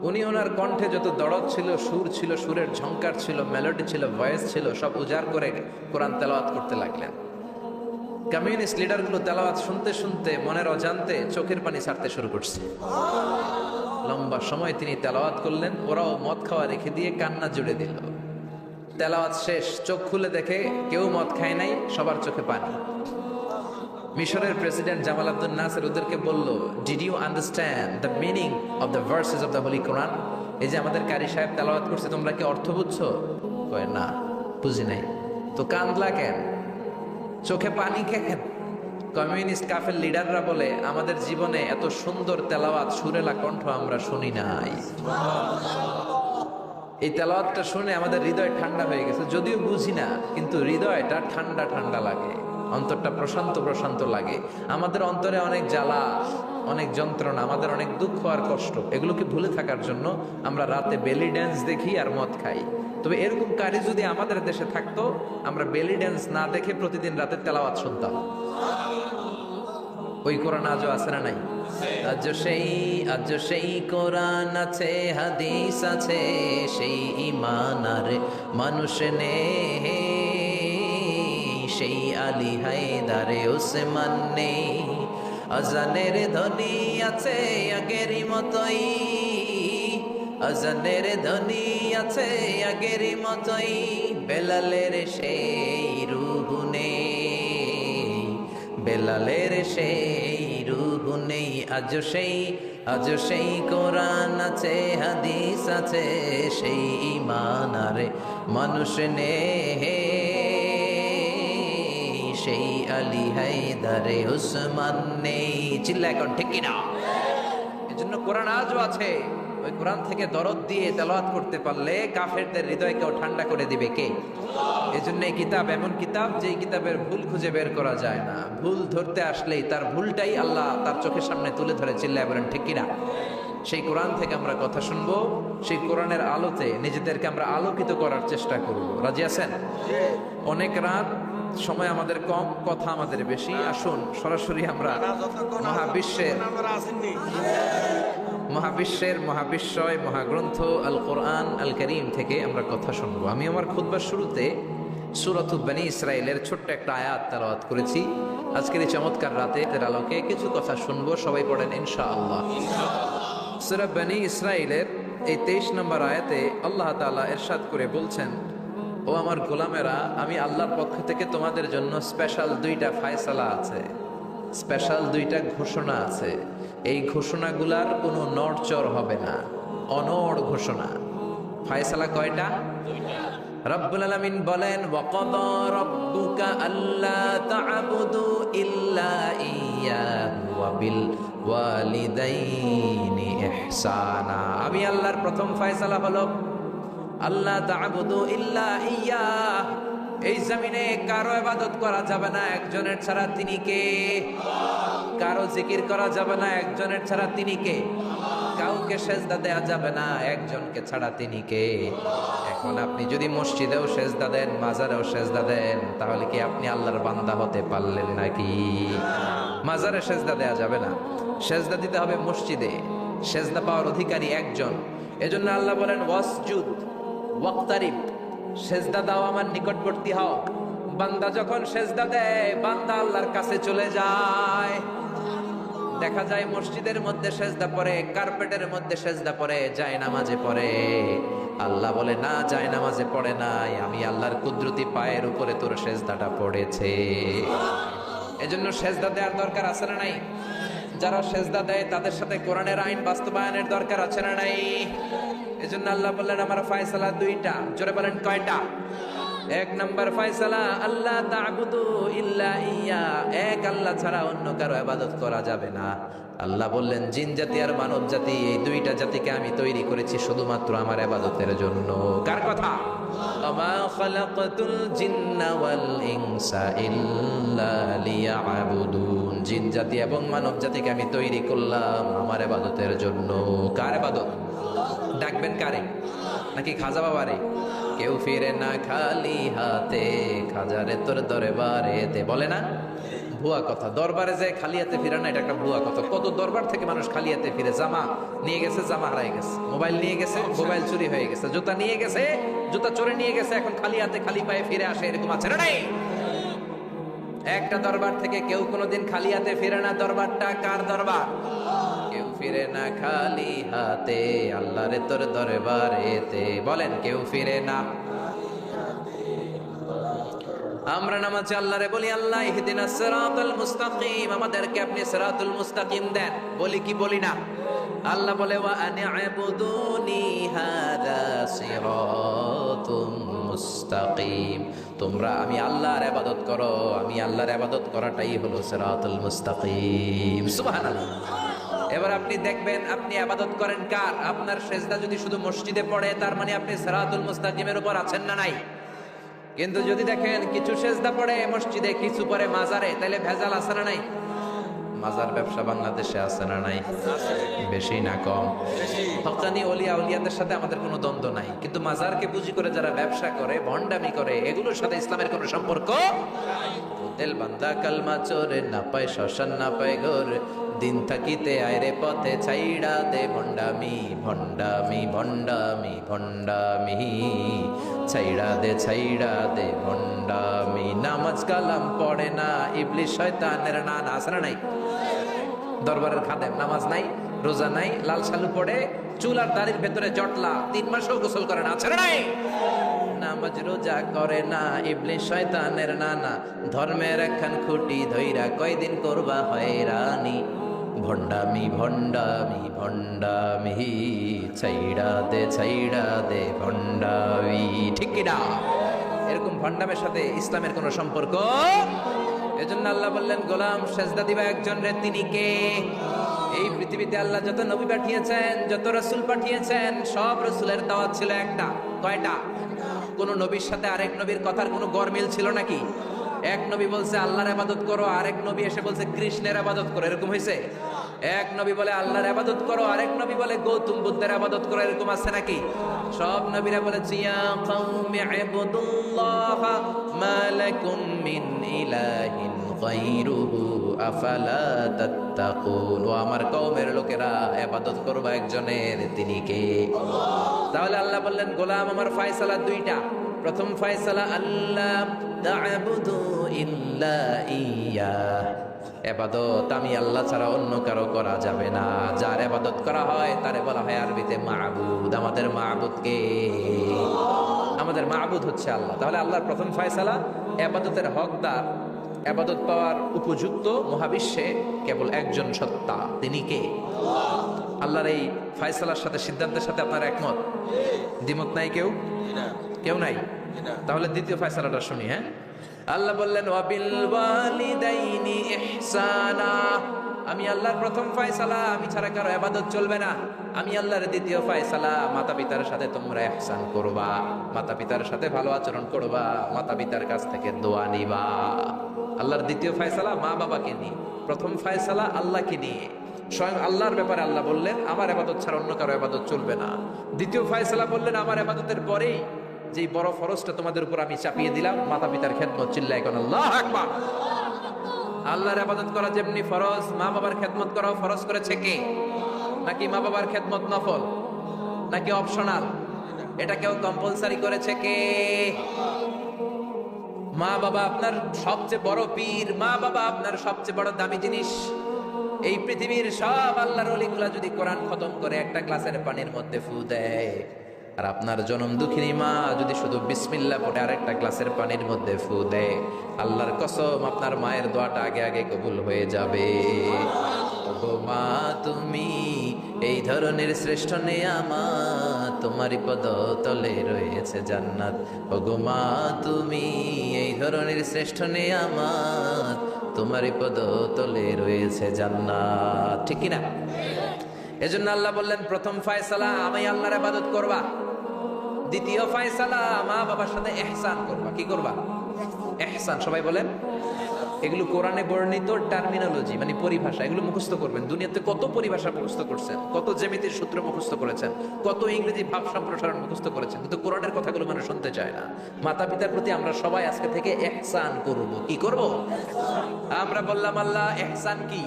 উনি ওনার কণ্ঠে যত দরদ ছিল, সুর ছিল, সুরের ঝংকার ছিল, মেলোডি ছিল, ভয়েস ছিল, সব উজাড় করে কোরআন তেলাওয়াত করতে লাগলেন। কমিউনিস্ট লিডারগুলো তেলাওয়াত শুনতে শুনতে মনের অজান্তে চোখের পানি ছাড়তে শুরু করছে। লম্বা সময় তিনি তেলাওয়াত করলেন, ওরাও মদ খাওয়া রেখে দিয়ে কান্না জুড়ে দিল। তেলাওয়াত শেষ, চোখ খুলে দেখে কেউ মদ খায় নাই, সবার চোখে পানি। মিশরের প্রেসিডেন্ট জামাল আব্দুল নাসের ওদেরকে বলল, did you understand the meaning of the verses of the holy Quran? এই যে আমাদের কারি সাহেব তেলাওয়াত করছে, তোমরা কি অর্থ বুঝছো? কয় না, বুঝি নাই। তো কান্দলা কেন, চোখে পানি কেন? কমিউনিস্ট কাফের লিডাররা বলে, আমাদের জীবনে এত সুন্দর তেলাওয়াত, সুরেলা কণ্ঠ আমরা শুনি নাই। এই তেলাওয়াতটা শুনে আমাদের হৃদয় ঠান্ডা হয়ে গেছে। যদিও বুঝি না, কিন্তু হৃদয়টা ঠান্ডা ঠান্ডা লাগে, অন্তরটা প্রশান্ত প্রশান্ত লাগে। আমাদের অন্তরে অনেক জ্বালা, অনেক যন্ত্রণা, আমাদের অনেক দুঃখ আর কষ্ট, এগুলোকে ভুলে থাকার জন্য আমরা রাতে বেলি ড্যান্স দেখি আর মদ খাই। তবে এরকম কারি যদি আমাদের দেশে থাকতো, আমরা বেলি ড্যান্স না দেখে প্রতিদিন রাতে তেলাওয়াত শুনতাম। ওই কোরআন আজও আছে না নাই? আজ সেই কোরআন আছে, হাদিস আছে, সেই ঈমান আর মানুষ নে, সেই আলী হায়দারে ওসমান নেই। আজানের ধ্বনি আছে আগেরই মতোই, আজানের ধ্বনি আছে আগেরই মতোই, বেলালের সেই রূহ নেই, বেলালের সেই রূহ নেই। আজ সেই কোরআন আছে, হাদিস আছে, সেই ঈমান আর মানুষ নে, সেই আলী হায়দারে ওসমান নেই। চিল্লা এখন ঠিক কিনা? এজন্য কোরআন আজও আছে। ওই কোরআন থেকে দরদ দিয়ে তেলাওয়াত করতে পারলে কাফেরদের হৃদয়কেও ঠান্ডা করে দিবে কে? এজন্য এই কিতাব এমন কিতাব, যে কিতাবের ভুল খুঁজে বের করা যায় না। ভুল ধরতে আসলেই তার ভুলটাই আল্লাহ তার চোখের সামনে তুলে ধরে। চিল্লায় বলেন ঠিক কিনা? সেই কোরআন থেকে আমরা কথা শুনবো, সেই কোরআনের আলোতে নিজেদেরকে আমরা আলোকিত করার চেষ্টা করব। রাজি আছেন? অনেক রাত, সময় আমাদের কম, কথা আমাদের বেশি। আসুন সরাসরি আমরা মহাবিশ্বয় মহাগ্রন্থ আল কোরআন আল করিম থেকে আমরা কথা শুনবো। আমি আমার খুতবার শুরুতে সূরাতুল বনী ইসরাইলের ছোট্ট একটা আয়াত তেলাওয়াত করেছি। আজকের এই চমৎকার রাতে এর আলোকে কিছু কথা শুনবো। সবাই পড়েন ইনশাআল্লাহ। সূরা বনী ইসরাইলের এই 23 নম্বর আয়াতে আল্লাহ তাআলা ইরশাদ করে বলছেন, ও আমার গোলামেরা, আমি আল্লাহর পক্ষ থেকে তোমাদের জন্য স্পেশাল 2টা ফায়সালা আছে, স্পেশাল 2টা ঘোষণা আছে। এই ঘোষণাগুলার কোনো নড়চড় হবে না, অনড় ঘোষণা। ফায়সালা কয়টা? 2টা। রব্বুল আলামিন বলেন, ওয়াকাদা রাব্বুকা আল্লা তা'বুদু ইল্লা ইয়্যাহু ওয়া বিল ওয়ালিদাইনি ইহসানা। আমি আল্লাহর প্রথম ফায়সালা হলো আল্লাহ তা'বুদু ইল্লা ইয়্যাহ। এই জমিনে কারো ইবাদত করা যাবে না একজনের ছাড়া, তিনি কে? কারো জিকির করা যাবে না একজনের ছাড়া, তিনি কে? কাউকে সেজদা দেয়া যাবে না একজনকে ছাড়া, তিনি কে? এখন আপনি যদি মসজিদেও সেজদা দেন, মাজারেও সেজদা দেন, তাহলে কি আপনি আল্লাহর বান্দা হতে পারলেন নাকি? মাজারে সেজদা দেয়া যাবে না, সেজদা দিতে হবে মসজিদে। সেজদা পাওয়ার অধিকারী একজন। এজন্য আল্লাহ বলেন, ওয়াসজুদ ওয়াক্তারিব, সেজদা দাও, আমার নিকটবর্তী হও। বান্দা যখন সেজদা দেয়, বান্দা আল্লাহর কাছে চলে যায়। দেখা যায় মসজিদের মধ্যে সেজদা পড়ে, কার্পেটের মধ্যে সেজদা পড়ে, যায় নামাজে পড়ে। আল্লাহ বলে, না, যায় নামাজে পড়ে নাই, আমি আল্লাহর কুদরতি পায়ের উপরে তোর সেজদাটা পড়েছে। এজন্য সেজদা দেওয়ার দরকার আছে না নাই? যারা সেজদা দেয় তাদের সাথে কোরআনের আইন বাস্তবায়নের দরকার আছে না নাই? এজন্য আল্লাহ বললেন, আমার ফায়সালা 2টা। জোরে বলেন কয়টা? 1 নম্বর ফায়সালা, আল্লাহ তা'বুদু ইল্লা ইয়্যা, এক আল্লাহ ছাড়া অন্য কারো ইবাদত করা যাবে না। আল্লাহ বললেন, জিন জাতি আর মানব জাতি, এই 2টা জাতিকে আমি তৈরি করেছি শুধুমাত্র আমার ইবাদতের জন্য। কার কথা? আমা খালাকাতুল জিন্না ওয়াল ইনসা ইল্লা লিয়াবুদুন। জিন জাতি এবং মানব জাতিকে আমি তৈরি করলাম আমার ইবাদতের জন্য। কার ইবাদত? ডাকবেন কারে? নাকি খাজা বাবারে? কেউ ফিরে না খালি হাতে, খাজারে তোর দরবারেতে, বলে না? ভুয়া কথা। দরবারে যে খালি হাতে ফিরে না, এটা একটা ভুয়া কথা। কত দরবার থেকে মানুষ খালি হাতে ফিরে। জামা নিয়ে গেছে, জামা হারাই গেছে। মোবাইল নিয়ে গেছে, মোবাইল চুরি হয়ে গেছে। জুতা নিয়ে গেছে, জুতা চোরে নিয়ে গেছে, এখন খালি হাতে খালি পায়ে ফিরে আসে। এরকম আছে না? নাই। একটা দরবার থেকে কেউ কোনোদিন খালি হাতে ফিরে না। দরবারটা কার দরবার? কেউ ফিরে না খালি হাতে, আল্লাহরে তোর দরবারেতে। বলেন, কেউ ফিরে না। আমরা নামাজে আল্লাহরে বলি, আল্লাহ ইহদিনাস সিরাতাল মুস্তাকিম, আমাদেরকে আপনি সিরাতুল মুস্তাকিম দেন। বলি কি বলি না? আল্লাহ বলে ওয়া আনি'বুদুনি হাদা সিরাতুম মুস্তাকিম, তোমরা আমি আল্লাহর ইবাদত করো, আমি আল্লাহর ইবাদত করাটাই হলো সিরাতুল মুস্তাকিম। সুবহানাল্লাহ। এবার আপনি দেখবেন আপনি ইবাদত করেন কার? আপনার সেজদা যদি শুধু মসজিদে পড়ে তার মানে আপনি সিরাতুল মুস্তাকিমের উপর আছেন না নাই? কিন্তু যদি দেখেন কিছু সেজদা পড়ে মসজিদে, কিছু পড়ে মাজারে, তাহলে ভেজাল আছে না নাই? মাজার ব্যবসা বাংলাদেশে আছে না নাই? বেশি না কম? হকানি ওলিয়া উলিয়াদের সাথে আমাদের কোনো দ্বন্দ্ব নাই, কিন্তু মাজারকে পুঁজি করে যারা ব্যবসা করে, ভণ্ডামি করে, এগুলোর সাথে ইসলামের কোনো সম্পর্ক। তেল বান্দা কালমা চোরে, না পায় শ্মশান না পায় ঘর, দিন থাকিতে আয়রে পথে ছাইড়া দে ভণ্ডামি ভণ্ডামি ভণ্ডামি ভণ্ডামি, ছাইড়া দে ভণ্ডামি। নামাজ কালাম পড়ে না, ইবলিশ শয়তানের না আছে না নাই? দরবারের খাদেম নামাজ নাই, রোজা নাই, লাল শালু পড়ে, চুল আর দাড়ির ভেতরে জটলা, 3 মাসও গোসল করে না, আছে না নাই? নামাজ রোজা করে না, ইবলিশ শয়তানের নানা, ধর্মের একখান খুঁটি ধইরা কয়দিন করবা হয়রানি, ভণ্ডামি ভণ্ডামি ভণ্ডামি, ছাইড়া দে ভণ্ডামি। ঠিক কি না? এরকম ভণ্ডামের সাথে ইসলামের কোনো সম্পর্ক। এজন্য আল্লাহ বললেন, গোলাম সেজদা দিবা একজন রে, তিনি কে? এই পৃথিবীতে আল্লাহ যত নবী পাঠিয়েছেন, যত রাসূল পাঠিয়েছেন, সব রাসূলের দাওয়াত ছিল একটা। কয়টা? কোন নবীর সাথে আরেক নবীর কথার কোনো গরমিল ছিল নাকি? এক নবী বলছে আল্লাহর ইবাদত করো, আরেক নবী এসে বলছে কৃষ্ণের ইবাদত করো, এরকম হয়েছে? এক নবী বলে আল্লাহর ইবাদত করো, আরেক নবী বলে গৌতম বুদ্ধের ইবাদত করো, এরকম আছে নাকি? সব নবীরা বলেছে ইয়া কওমি ইবুদুল্লাহ মা লাকুম মিন ইলাহিন গায়রুহু আফালা তাত্তাকুন, ও আমার কওমের লোকেরা ইবাদত করবা একজনের, তিনি কে? তাহলে আল্লাহ বললেন, গোলাম আমার ফয়সালা দুইটা। প্রথম ফয়সালা, আল্লাহ তা'বুদু ইল্লা ইয়্যাহ, ইবাদত আমি আল্লাহ ছাড়া অন্য কারো করা যাবে না। যার ইবাদত করা হয় তারে বলা হয় আরবিতে মাবুদ। আমাদের মাবুদ কে? আমাদের মাবুদ হচ্ছে আল্লাহ। তাহলে আল্লাহর প্রথম ফয়সালা, ইবাদতের হকদার, ইবাদত পাওয়ার উপযুক্ত মহাবিশ্বে কেবল একজন সত্তা, তিনি কে? আল্লাহর এই ফয়সালার সাথে, সিদ্ধান্তের সাথে আপনার একমত? দ্বিমত নাই কেউ? কেউ নাই? তাহলে দ্বিতীয় ফয়সালাটা শুনি। হ্যাঁ, আল্লাহ বললেন ওয়াবিল ওয়ালিদাইনি ইহসানা, আমি আল্লাহর প্রথম ফয়সালা, আমি ছাড়া কারো ইবাদত চলবে না। আমি আল্লাহর দ্বিতীয় ফয়সালা, মাতা পিতার সাথে তোমরা ইহসান করবা, মাতা পিতার সাথে ভালো আচরণ করবা, মাতা পিতার কাছ থেকে দোয়া নিবা। আল্লাহর দ্বিতীয় ফয়সালা মা বাবাকে নিয়ে, প্রথম ফয়সালা আল্লাহকে নিয়ে। স্বয়ং আল্লাহর ব্যাপারে আল্লাহ বললেন আমার ইবাদত ছাড়া অন্য কারো ইবাদত চলবে না। দ্বিতীয় ফয়সালা বললেন আমার ইবাদতের পরেই যে বড় ফরজটা তোমাদের উপর আমি চাপিয়ে দিলাম, মাতা পিতার খেদমত। চিল্লায় কোন আল্লাহু আকবার। আল্লাহর ইবাদত করা যেমনি ফরজ, মা বাবার খেদমত করাও ফরজ করেছে কে? নাকি মা বাবার খেদমত নফল, নাকি অপশনাল? এটা কেউ কম্পালসারি করেছে কে? মা বাবা আপনার সবচেয়ে বড় পীর, মা বাবা আপনার সবচেয়ে বড় দামি জিনিস। এই পৃথিবীর সব আল্লাহর ওলিগুলা যদি কোরআন খতম করে একটা গ্লাসের পানির মধ্যে ফু দেয়, আর আপনার জনম দুঃখিনী মা যদি শুধু বিসমিল্লাহ পড়ে আরেকটা গ্লাসের পানির মধ্যে ফু দেয়, আল্লাহর কসম আপনার মায়ের দোয়াটা আগে আগে কবুল হয়ে যাবে। ওগো মা তুমি এই ধরনের শ্রেষ্ঠ নেয়ামত, তোমারই পদতলে রয়েছে জান্নাত। ওগো মা তুমি এই ধরনের শ্রেষ্ঠ নেয়ামত, তোমারই পদতলে রয়েছে জান্নাত। ঠিক কি না? এজন্য আল্লাহ বললেন প্রথম ফয়সালা আমি আল্লাহর ইবাদত করবা, দ্বিতীয় ফয়সালা মা বাবার সাথে ইহসান করবা। কি করবা? ইহসান। সবাই বলেন। এগুলো কোরআনে বর্ণিত টার্মিনোলজি, মানে পরিভাষা, এগুলো মুখস্থ করবেন। দুনিয়াতে কত পরিভাষা মুখস্থ করছেন, কত জ্যামিতির সূত্র মুখস্থ করেছেন, কত ইংরেজি ভাব সম্প্রসারণ মুখস্থ করেছেন, কিন্তু কোরআনের কথাগুলো মানুষ শুনতে চায় না। মাতা পিতার প্রতি আমরা সবাই আজকে থেকে ইহসান করব। কি করব? আমরা বললাম আল্লাহ ইহসান কি?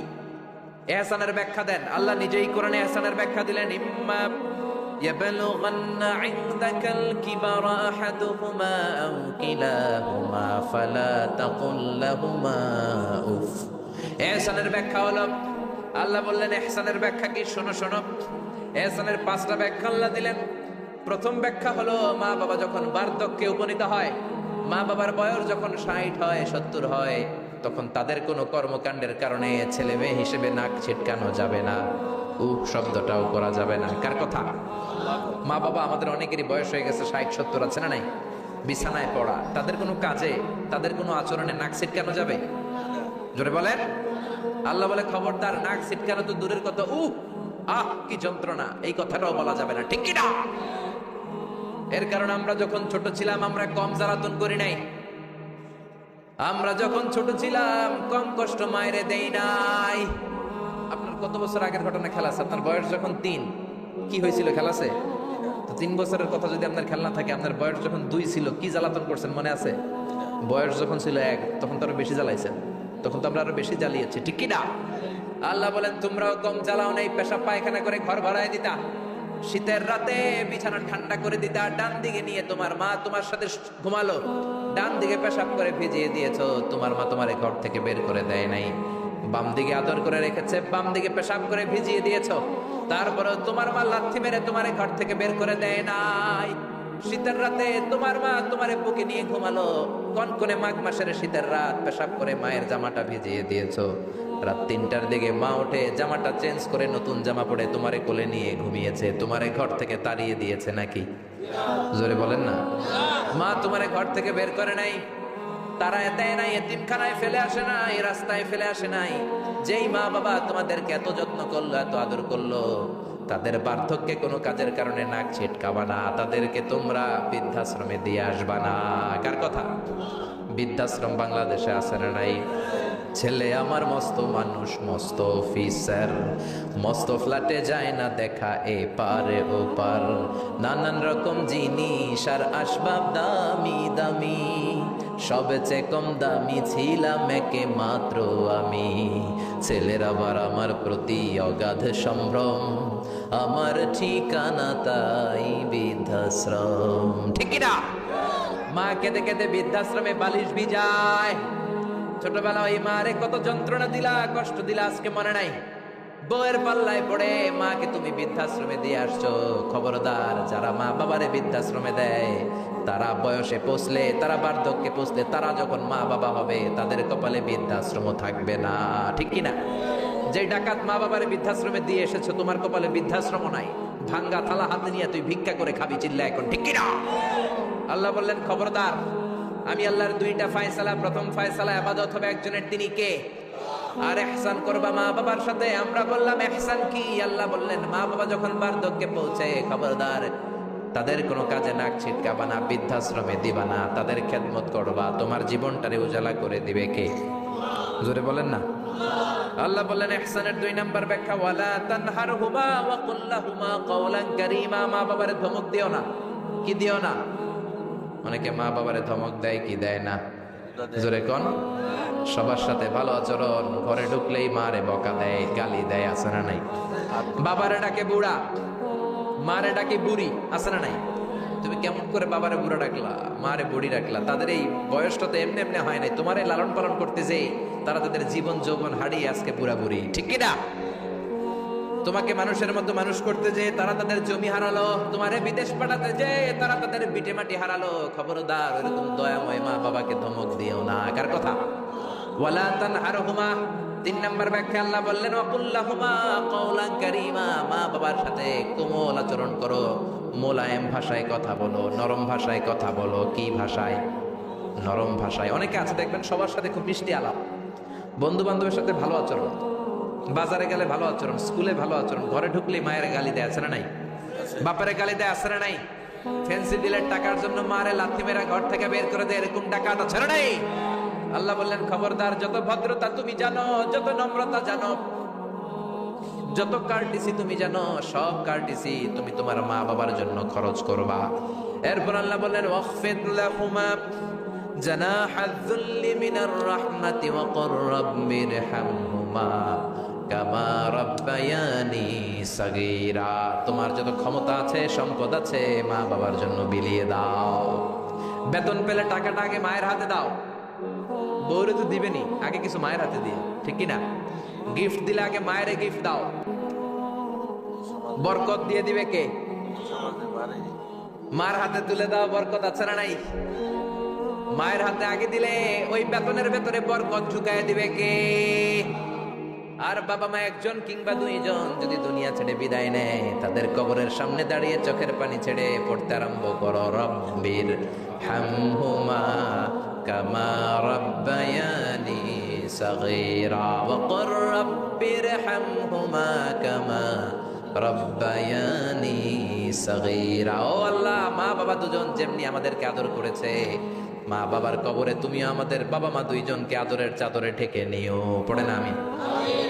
ইহসানের ব্যাখ্যা দেন। আল্লাহ নিজেই কোরআনে ইহসানের ব্যাখ্যা দিলেন, ইম্মা ইয়াবলুগান্না ইনদাকাল কিবারা আহাদুহুমা আও কিলাহুমা ফালা তাকুল লাহুমা উফ। ইহসানের ব্যাখ্যা হলো, আল্লাহ বললেন ইহসানের ব্যাখ্যা কি? শোনো শোনো, ইহসানের 5টা ব্যাখ্যা আল্লাহ দিলেন। প্রথম ব্যাখ্যা হলো মা বাবা যখন বার্ধক্যে উপনীত হয়, মা বাবার বয়স যখন 60 হয় 70 হয় তখন তাদের কোনো কর্মকাণ্ডের কারণে ছেলে মেয়ে হিসেবে নাক ছিটকানো যাবে না, শব্দটাও করা যাবে না। কার কথা? মা বাবা আমাদের অনেকেরই বয়স হয়ে গেছে 60-70, আছে না নাই? বিছানায় পড়া, তাদের কোনো কাজে তাদের কোনো আচরণে নাক ছিটকানো যাবে? জোরে বলেন। আল্লাহ বলে খবরদার, নাক ছিটকানো তো দূরের কথা, কি যন্ত্রণা, এই কথাটাও বলা যাবে না, ঠিক কি না? এর কারণ আমরা যখন ছোট ছিলাম আমরা কম জ্বালাতন করি নাই। আমরা যখন ছোট ছিলাম কম কষ্ট মায়েরে দেই নাই। আপনার কত বছর আগের ঘটনা খেলা আছে? আপনার বয়স যখন 3, কি হয়েছিল খেলাছে? তো 3 বছরের কথা যদি আপনার খেলা না থাকে, আপনার বয়স যখন 2 ছিল কি জ্বালাতন করছেন মনে আছে? বয়স যখন ছিল 1 তখন তো আরো বেশি জ্বালাইছেন, তখন তো আমরা আরো বেশি জ্বালিয়েছি, ঠিক কি না? আল্লাহ বলেন তোমরাও কম জ্বালাও নাই, পেশাব পায়খানা করে ঘর ভরায় দিতা, শীতের রাতে বিছানা ঠান্ডা করে দিতা, ডান দিকে নিয়ে তোমার মা তোমার সাথে ঘুমালো, ডান দিকে পেশাব করে ভিজিয়ে দিয়েছো, তোমার মা তোমার ঘর থেকে বের করে দেয় নাই, বাম দিকে আদর করে রেখেছে, বাম দিকে পেশাব করে ভিজিয়ে দিয়েছো, তারপরে তোমার মা লাথি মেরে তোমার ঘর থেকে বের করে দেয় নাই। শীতের রাতে তোমার মা তোমার বুকে নিয়ে ঘুমালো, কনকনে মাঘ মাসের শীতের রাত, পেশাব করে মায়ের জামাটা ভিজিয়ে দিয়েছো, রাত 3টার দিকে মা উঠে জামাটা চেঞ্জ করে নতুন জামা পরে তোমারে কোলে নিয়ে ঘুমিয়েছে, তোমারে ঘর থেকে তাড়িয়ে দিয়েছে নাকি? জোরে বলেন না। মা তোমারে ঘর থেকে বের করে নাই, তারা দেয় নাই, এতিমখানায় ফেলে আসে নাই, রাস্তায় ফেলে আসে নাই। যেই মা বাবা তোমাদেরকে এত যত্ন করলো, এত আদর করলো, তাদের বার্ধক্যে কোনো কাজের কারণে নাক ছিটকাবা না, তাদেরকে তোমরা বৃদ্ধাশ্রমে দিয়ে আসবা না। কার কথা? বৃদ্ধাশ্রম বাংলাদেশে আছে না নাই? ছেলে আমার মস্ত মানুষ, মস্ত অফিসার, মস্ত ফ্ল্যাটে যায় না দেখা এ পারে ও পার, নানান রকম জিনিস আর আসবাব দামি দামি, সবচেয়ে কম দামি ছিলাম একে মাত্র আমি, ছেলের আবার আমার প্রতি অগাধ সম্ভ্রম, আমার ঠিকানা তাই বৃদ্ধাশ্রম, ঠিক না? মা কেঁদে কেঁদে বৃদ্ধাশ্রমে বালিশ ভিজায়। ছোটবেলা ওই মারে কত যন্ত্রণা দিলা, কষ্ট দিলা, আজকে মনে নাই? বউয়ের পাল্লায় পড়ে মাকে তুমি বৃদ্ধাশ্রমে দিয়ে আসছো। খবরদার, যারা মা বাবারে বৃদ্ধাশ্রমে দেয় তারা বয়সে পৌঁছলে, তারা বার্ধক্যে পৌঁছলে, তারা যখন মা বাবা হবে তাদের কপালে বৃদ্ধাশ্রম থাকবে না, ঠিক কিনা? যে ডাকাত মা বাবারে বৃদ্ধাশ্রমে দিয়ে এসেছো, তোমার কপালে বৃদ্ধাশ্রম নাই, ভাঙ্গা থালা হাতে নিয়ে তুই ভিক্ষা করে খাবি, চিল্লা এখন, ঠিক কিনা? আল্লাহ বললেন খবরদার, আমি আল্লাহর 2টা ফয়সালা, প্রথম ফয়সালা ইবাদত হবে একজনের, তিনি কে? আর ইহসান করবা মা বাবার সাথে। আমরা বললাম ইহসান কি? আল্লাহ বললেন মা বাবা যখন বার্ধক্যে পৌঁছে, খবরদার তাদের কোনো কাজে নাক ছিটকাবা না, বৃদ্ধাশ্রমে দিবা না, তাদের খেদমত করবা, তোমার জীবনটারে উজালা করে দিবে কে? জোরে বলেন না। আল্লাহ বললেন ইহসানের 2 নাম্বার ব্যাখ্যা, ওয়ালা তানহারহুমা ওয়া কুল লাহুমা কাওলান কারীমা, মা বাবারে ধমক দিও না। কি দিও না? অনেকে মা বাবারে ধমক দেয়, কি দেয় না? জোরে কোন? সবার সাথে ভালো আচরণ, ঘরে ঢুকলেই মারে বকা দেয়, গালি দেয়, আছে না নাই? বাবারে ডাকে বুড়া, মারে ডাকে বুড়ি, আছে না নাই? তুমি কেমন করে বাবারে বুড়া ডাকলা, মারে বুড়ি ডাকলা? তাদের এই বয়সটা তো এমনি এমনি হয় নাই, তোমারে লালন পালন করতে যেই তারা তাদের জীবন যৌবন হারিয়ে আজকে বুড়া বুড়ি, ঠিক কি না? তোমাকে মানুষের মতো মানুষ করতে যে তারা তাদের জমি হারালো, তোমারে বিদেশ পাঠাতে যে তারা তাদের বিটে মাটি হারালো। খবরদার, এরকম দয়াময় মা বাবাকে ধমক দিও না। কার কথা? ওয়ালা তানহারহুমা। 3 নাম্বার ব্যাখ্যা আল্লাহ বললেন ওয়াকুল লাহুমা কাওলান কারীমা, মা বাবার সাথে কোমল আচরণ করো, মোলায়েম ভাষায় কথা বলো, নরম ভাষায় কথা বলো। কি ভাষায়? নরম ভাষায়। অনেকে আছে দেখবেন সবার সাথে খুব মিষ্টি আলাপ, বন্ধু বান্ধবের সাথে ভালো আচরণ, বাজারে গেলে ভালো আচরণ, স্কুলে ভালো আচরণ, ঘরে ঢুকলে মায়ের গালি দেয়, আছে না নাই? বাপের গালি দেয়, আছে না নাই? ফ্যান্সি ডিলের টাকার জন্য মারে লাথি মেরা ঘর থেকে বের করে দেয়, এরকম ডাকাত আছে না নাই? আল্লাহ বললেন খবরদার, যত ভদ্রতা তুমি জানো, যত নম্রতা জানো, যত কার্টিসি তুমি জানো, সব কার্টিসি তুমি তোমার মা বাবার জন্য খরচ করবা। এরপর আল্লাহ বললেন ওয়াখফিদ লাহুমা জানাহায যুল্লি মিনার রাহমাতি ওয়া কুর রাব্বিরহামহুমা কামা রাব্বায়ানি সাগীরা। তোমার যত ক্ষমতা আছে, সম্পদ আছে, মা বাবার জন্য বিলিয়ে দাও। বেতন পেলে টাকাটা আগে মায়ের হাতে দাও, বউরে তো দিবেনি, আগে কিছু মায়ের হাতে দিয়ে, ঠিক কি না? গিফট দিলে আগে মায়ের গিফট দাও, বরকত দিয়ে দিবে কে? মার হাতে তুলে দাও, বরকত আছে না নাই? মায়ের হাতে আগে দিলে ওই বেতনের ভেতরে বরকত ঢুকায় দিবে কে? আর বাবা মা একজন কিংবা দুইজন যদি দুনিয়া ছেড়ে বিদায় নেয়, তাদের কবরের সামনে দাঁড়িয়ে চোখের পানি ছেড়ে পড়তে আরম্ভ করো, রব্বির হামহুমা কামা রাব্বায়ানি সাগীরা ওয়া ক্বর রব্বির হামহুমা কামা রাব্বায়ানি সাগীরা। ও আল্লাহ, মা বাবা দুজন যেমনি আমাদেরকে আদর করেছে, মা বাবার কবরে তুমিও আমাদের বাবা মা দুইজনকে আদরের চাদরে ঢেকে নিও। পড়ে না আমি?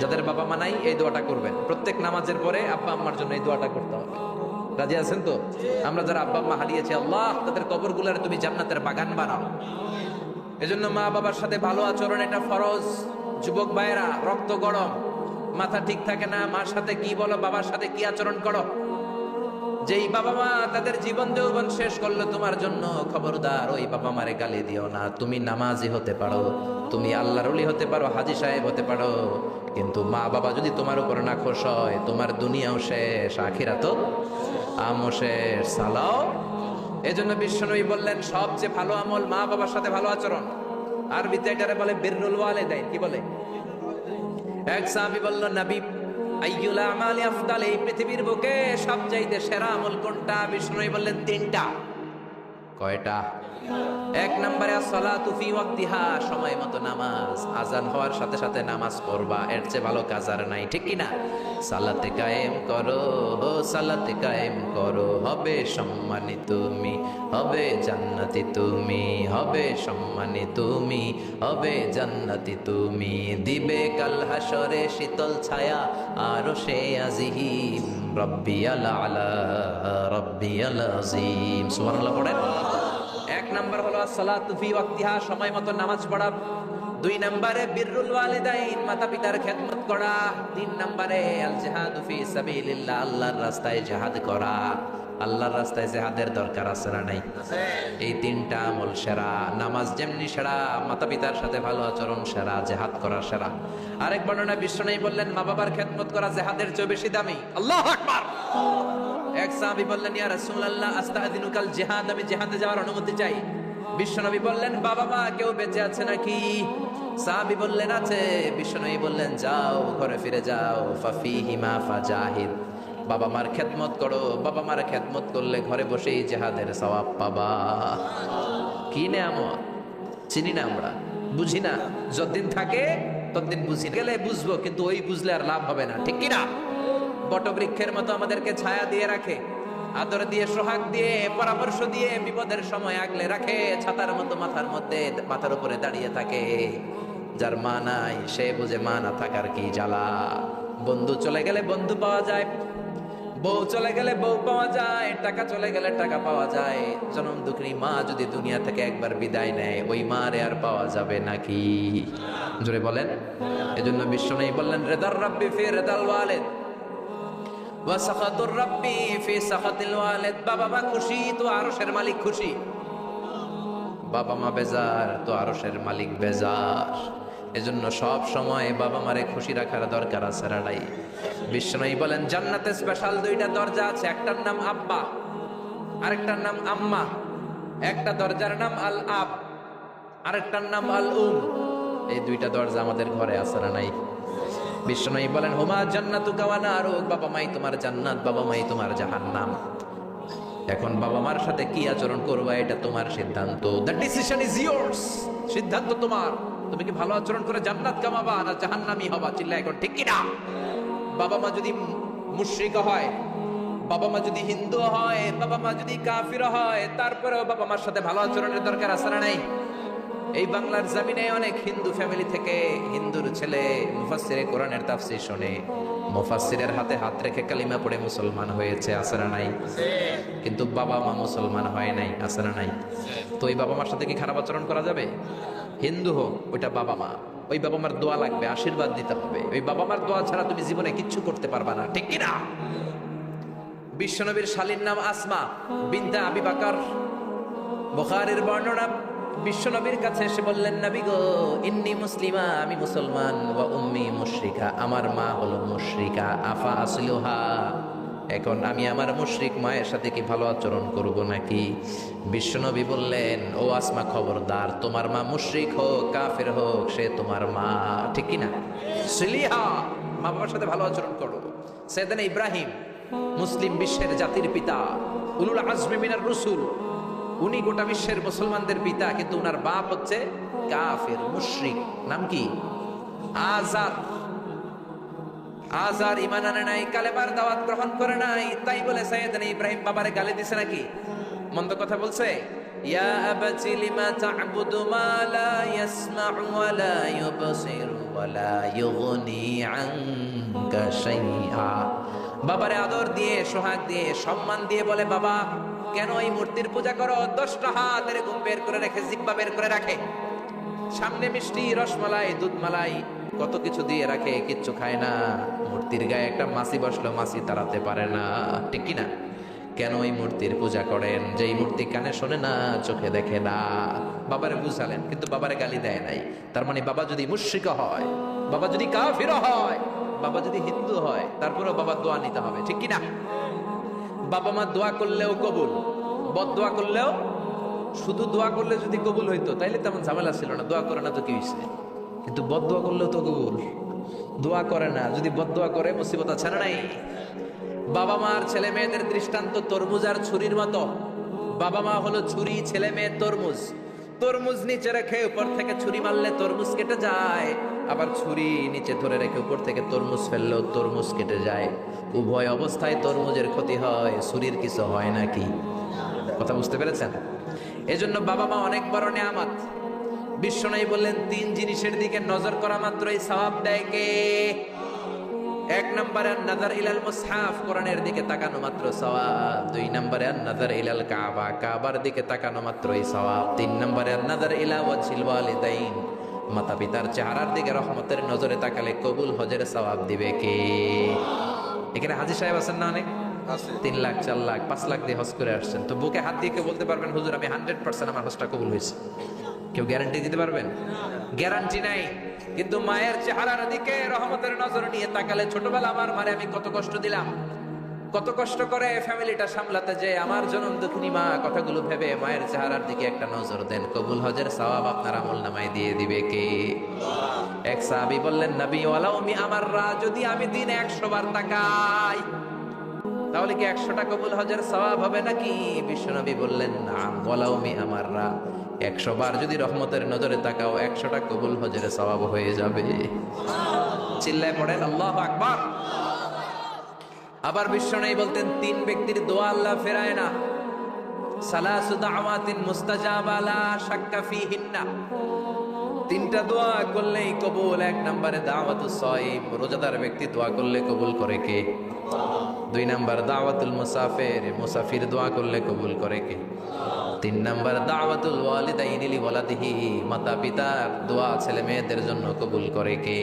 যাদের বাবা মা নাই এই দোয়াটা করবেন প্রত্যেক নামাজের পরে, আব্বা আম্মার জন্য এই দোয়াটা করতে হবে। রাজি আছেন তো? আমরা যারা আব্বা আম্মা হারিয়েছি, আল্লাহ তাদের কবরগুলোরে তুমি জান্নাতের বাগান বানাও। এজন্য মা বাবার সাথে ভালো আচরণ এটা ফরজ। যুবক ভাইয়েরা, রক্ত গরম, মাথা ঠিক থাকে না, মার সাথে কি বলো, বাবার সাথে কি আচরণ করো। যেই বাবা মা তাদের জীবন যৌবন শেষ করলো তোমার জন্য, খবরদার ওই বাবা মারে গালি দিও না। তুমি নামাজি হতে পারো, তুমি আল্লাহর ওলি হতে পারো, হাজী সাহেব হতে পারো, কিন্তু মা বাবা যদি তোমার উপর না খুশ হয়, তোমার দুনিয়াও শেষ, আখিরাতও আমও শেষ। সালাও। এজন্য বিশ্বনবী বললেন সবচেয়ে ভালো আমল মা বাবার সাথে ভালো আচরণ। আরবিতে এটারে বলে বিররুল ওয়ালিদাইন। কি বলে? এক সাহাবী বলল, নবী আইয়ুল আমালি আফদাল, এই পৃথিবীর বুকে সবচাইতে সেরা আমল কোনটা? বিষ্ণু বললেন তিনটা। কয়টা? এক নম্বরে আসসালাতু ফি ওয়াক্তিহা, সময় মতো নামাজ, আজান হওয়ার সাথে সাথে নামাজ পড়বা, এর চেয়ে ভালো কাজ আর নাই, ঠিক কি না? সালাতে কায়েম করো, সালাতে কায়েম করো, হবে সম্মানী তুমি, হবে জান্নাতি তুমি, হবে সম্মানী তুমি, হবে জান্নাতি তুমি, দিবে কাল হাসরে শীতল ছায়া আরশে আজিম, রব্বিয়াল আলা রব্বিয়াল আযীম। সুবহানাল্লাহ পড়েন। এক নাম্বার হলো সালাতু ফি ওয়াক্তিহা, সময় মতো নামাজ পড়া। দুই নম্বরে বিররুল ওয়ালিদাইন, মাতা পিতার খেদমত করা। তিন নম্বরে আল জিহাদু ফি সাবিলিল্লাহ, আল্লাহর রাস্তায় জিহাদ করা। আল্লাহর রাস্তায় জিহাদের দরকার আছে না নাই? এই তিনটা আমল সেরা। নামাজ যেমনি সেরা, মাতা পিতার সাথে ভালো আচরণ সেরা, জিহাদ করা সেরা। আরেক বর্ণনা বিশ্বনবী বললেন মা বাবার খেদমত করা জিহাদের চেয়ে বেশি দামি। আল্লাহু আকবার। এক সাহাবী বললেন, ইয়া রাসূলুল্লাহ আস্তাযিনুকাল জিহাদ, আমি জিহাদে যাওয়ার অনুমতি চাই। বিশ্বনবী বললেন, বাবা মা কেউ বেঁচে আছে নাকি? সাহাবী বললেন, আছে। বিশ্বনবী বললেন, যাও ঘরে ফিরে যাও, ফাফিহিমা ফাজাহিদ, বাবা মার খেদমত করো। বাবা মার খেদমত করলে ঘরে বসেই জিহাদের সওয়াব পাবা। কি নেয়ামত! চিনি না আমরা, বুঝি না। যতদিন থাকে ততদিন বুঝি, গেলে বুঝবো, কিন্তু ওই বুঝলে আর লাভ হবে না, ঠিক কি না? বটবৃক্ষের মতো আমাদেরকে ছায়া দিয়ে রাখে, আদর দিয়ে, সোহাগ দিয়ে, পরামর্শ দিয়ে, বিপদের সময় আগলে রাখে, ছাতার মতো মাথার মধ্যে, মাথার উপরে দাঁড়িয়ে থাকে। যার মা নাই সে বুঝে মা না থাকার কি জ্বালা। বন্ধু চলে গেলে বন্ধু পাওয়া যায়, বউ চলে গেলে বউ পাওয়া যায়, টাকা চলে গেলে টাকা পাওয়া যায়। জনম দুঃখিনী মা যদি দুনিয়া থেকে একবার বিদায় নেয়, ওই মারে আর পাওয়া যাবে নাকি? জোরে বলেন। এজন্য বিশ্বনবী বললেন, রেদার রাব্বি ফি রেদাল ওয়ালিদ ওয়া সাখাতুর রাব্বি ফি সাখাতিল ওয়ালিদ। বাবা মা খুশি তো আরশের মালিক খুশি, বাবা মা বেজার তো আরশের মালিক বেজার। এজন্য সব সময় বাবা মারে খুশি রাখার দরকার আছে নাই? বিশ্বনবী বলেন, জান্নাতে স্পেশাল দুইটা দরজা আছে, একটার নাম আব্বা, আরেকটার নাম আম্মা। একটা দরজার নাম আল আব, আরেকটার নাম আল উম। এই দুইটা দরজা আমাদের ঘরে আছে না নাই? বিশ্বনবী বলেন, হুমা জান্নাতুকা ওয়া নারুক, বাবা মাই তোমার জান্নাত, বাবা মাই তোমার জাহান্নাম। এখন বাবা মার সাথে কি আচরণ করবা এটা তোমার সিদ্ধান্ত। The decision is years. সিদ্ধান্ত তোমার। তুমি কি ভালো আচরণ করে জান্নাত কামাবা না জাহান্নামী হবা? চিল্লা এখন, ঠিক কি না? বাবা মা যদি মুশরিক হয়, বাবা মা যদি হিন্দু হয়, বাবা মা যদি কাফির হয়, তারপরেও বাবা মার সাথে ভালো আচরণের দরকার আছে না নাই? এই বাংলার জমিনে অনেক হিন্দু ফ্যামিলি থেকে হিন্দুর ছেলে মুফাসসিরে কোরআনের তাফসীর শুনে মুফাসসিরের হাতে হাত রেখে কালিমা পড়ে মুসলমান হয়েছে, আছে না নাই? কিন্তু বাবা মা মুসলমান হয় নাই, আছে না নাই? তো ওই বাবা মার সাথে কি খারাপ আচরণ করা যাবে? হিন্দু হোক, ওইটা বাবা মা, ওই বাবা মার দোয়া লাগবে, আশীর্বাদ দিতে হবে। ওই বাবা মার দোয়া ছাড়া তুমি জীবনে কিচ্ছু করতে পারবা না, ঠিক কি না? বিশ্বনবীর শালীর নাম আসমা বিনতে আবি বকর। বুখারীর বর্ণনা, বিশ্বনবীর কাছে এসে বললেন, নবী গো, ইন্নী মুসলিমা, আমি মুসলমান, ওয়া উম্মি মুশরিকা, আমার মা হলো মুশরিকা, আফা আসলুহা, এখন আমি আমার মুশরিক মায়ের সাথে কি ভালো আচরণ করব নাকি? বিশ্বনবী বললেন, ও আসমা খবরদার, তোমার মা মুশরিক হোক কাফের হোক সে তোমার মা, ঠিক কি না? সিলিহা, মা বাবার সাথে ভালো আচরণ করো। সাইয়েদনা ইব্রাহিম মুসলিম বিশ্বের জাতির পিতা, উলুল আজমি মিনার রসুল, উনি গোটা বিশ্বের মুসলমানদের পিতা, কিন্তু উনার বাপ হচ্ছে কাফের মুশরিক। নাম কি? আজার। আজার ঈমান আনে নাই, কালেমার দাওয়াত গ্রহণ করে নাই, তাই বলে সাইয়েদনা ইব্রাহিম বাবারে গালি দিছে নাকি? মন্দ কথা বলছে? ইয়া আবাতি লিমা তা'বুদু মা লা ইয়াসমা'ু ওয়া লা ইউবসিরু ওয়া লা ইউগনি আনকা শাইআ। বাবারে আদর দিয়ে, সোহাগ দিয়ে, সম্মান দিয়ে বলে, বাবা কেন এই মূর্তির পূজা করো? 10টা হাত এরকম বের করে রেখে, জিহ্বা বের করে রাখে, সামনে মিষ্টি, রসমালাই, দুধমালাই, কত কিছু দিয়ে রাখে, কিচ্ছু খায় না। মূর্তির গায়ে একটা মাছি বসলো, মাছি তাড়াতে পারে না, ঠিক কি না? কেন এই মূর্তির পূজা করেন? যেই মূর্তি কানে শোনে না, চোখে দেখে না। বাবারে বুঝালেন, কিন্তু বাবারে গালি দেয় নাই। তার মানে বাবা যদি মুশরিক হয়, বাবা যদি কাফির হয়, বাবা যদি হিন্দু হয়, তারপরেও বাবা দোয়া নিতে হবে, ঠিক কি না? বাবা মা দোয়া করলেও কবুল, বদ দোয়া করলেও। শুধু দোয়া করলে যদি কবুল হইতো তাইলে তেমন ঝামেলা ছিল না, দোয়া করে না তো কি হয়েছে? কিন্তু বদ দোয়া করলেও তো কবুল। দোয়া করে না, যদি বদ দোয়া করে মুসিবত আছে না নাই? বাবা মার ছেলে মেয়েদের দৃষ্টান্ত তরমুজ আর ছুরির মতো। বাবা মা হলো ছুরি, ছেলে মেয়ে তরমুজ। তরমুজ নিচে রেখে উপর থেকে ছুরি মারলে তরমুজ কেটে যায়, আবার ছুরি নিচে ধরে রেখে উপর থেকে তরমুজ ফেললেও তরমুজ কেটে যায়। উভয় অবস্থায় তরমুজের ক্ষতি হয়, ছুরির কিছু হয় নাকি? কথা বুঝতে পেরেছেন? এজন্য বাবা মা অনেক বড় নেয়ামত। বিশ্বনবী বললেন, 3 জিনিসের দিকে নজর করা মাত্রই সওয়াব দেয় কে? 1 নম্বরে নাযার ইলাল মুসহাফ, কোরআনের দিকে তাকানো মাত্র সওয়াব। 2 নম্বরে নাযার ইলাল কাবা, কাবার দিকে তাকানো মাত্রই সওয়াব। 3 নম্বরে নাযার ইলা ওয়াজহিল ওয়ালিদাইন, মাতা পিতার চেহারার দিকে রহমতের নজরে তাকালে কবুল হজের সওয়াব দিবে কে? এখানে হাজী সাহেব আছেন না অনেক? 3 লাখ, 4 লাখ, 5 লাখ দিয়ে হজ করে আসছেন। তো বুকে হাত দিয়ে কেউ বলতে পারবেন, হুজুর আমি 100% আমার হজটা কবুল হয়েছে? কেউ গ্যারান্টি দিতে পারবেন? গ্যারান্টি নাই। কিন্তু মায়ের চেহারার দিকে রহমতের নজর নিয়ে তাকালে, ছোটবেলা আমার মারে আমি কত কষ্ট দিলাম, কত কষ্ট করে ফ্যামিলিটা সামলাতে, যে আমার জনম দুঃখিনী মা, কথাগুলো ভেবে মায়ের চেহারার দিকে একটা নজর দেন, কবুল হজের সওয়াব আপনার আমলনামায় দিয়ে দিবে কে? এক সাহাবী বললেন, নবী ওয়ালাউ মি আমাররা, যদি আমি দিনে 100 বার তাকাই তাহলে কি 100টা কবুল হজের সওয়াব হবে নাকি? বিশ্বনবী বললেন, নাম, ওয়ালাউ মি আমাররা, 100 বার যদি রহমতের নজরে তাকাও 100টা কবুল হজের সওয়াব হয়ে যাবে। চিল্লায় পড়েন আল্লাহু আকবার। আবার বিশ্বনবী বলতেন, 3 ব্যক্তির দোয়া আল্লাহ ফেরায় না। সালাসু দাওয়াতিন মুস্তাজাবা লা শাক্কা ফিহিন্না, 3টা দোয়া করলেই কবুল। 1 নম্বরে দাওয়াতুস সাইম, রোজাদার ব্যক্তি দোয়া করলে কবুল করে কে? 2 নম্বর দাওয়াতুল মুসাফির, মুসাফির দোয়া করলে কবুল করে কে? 3 নম্বর দাওয়াতুল ওয়ালিদাইনি লিওয়ালাদিহি, মাতা পিতার দোয়া ছেলে মেয়েদের জন্য কবুল করে কে?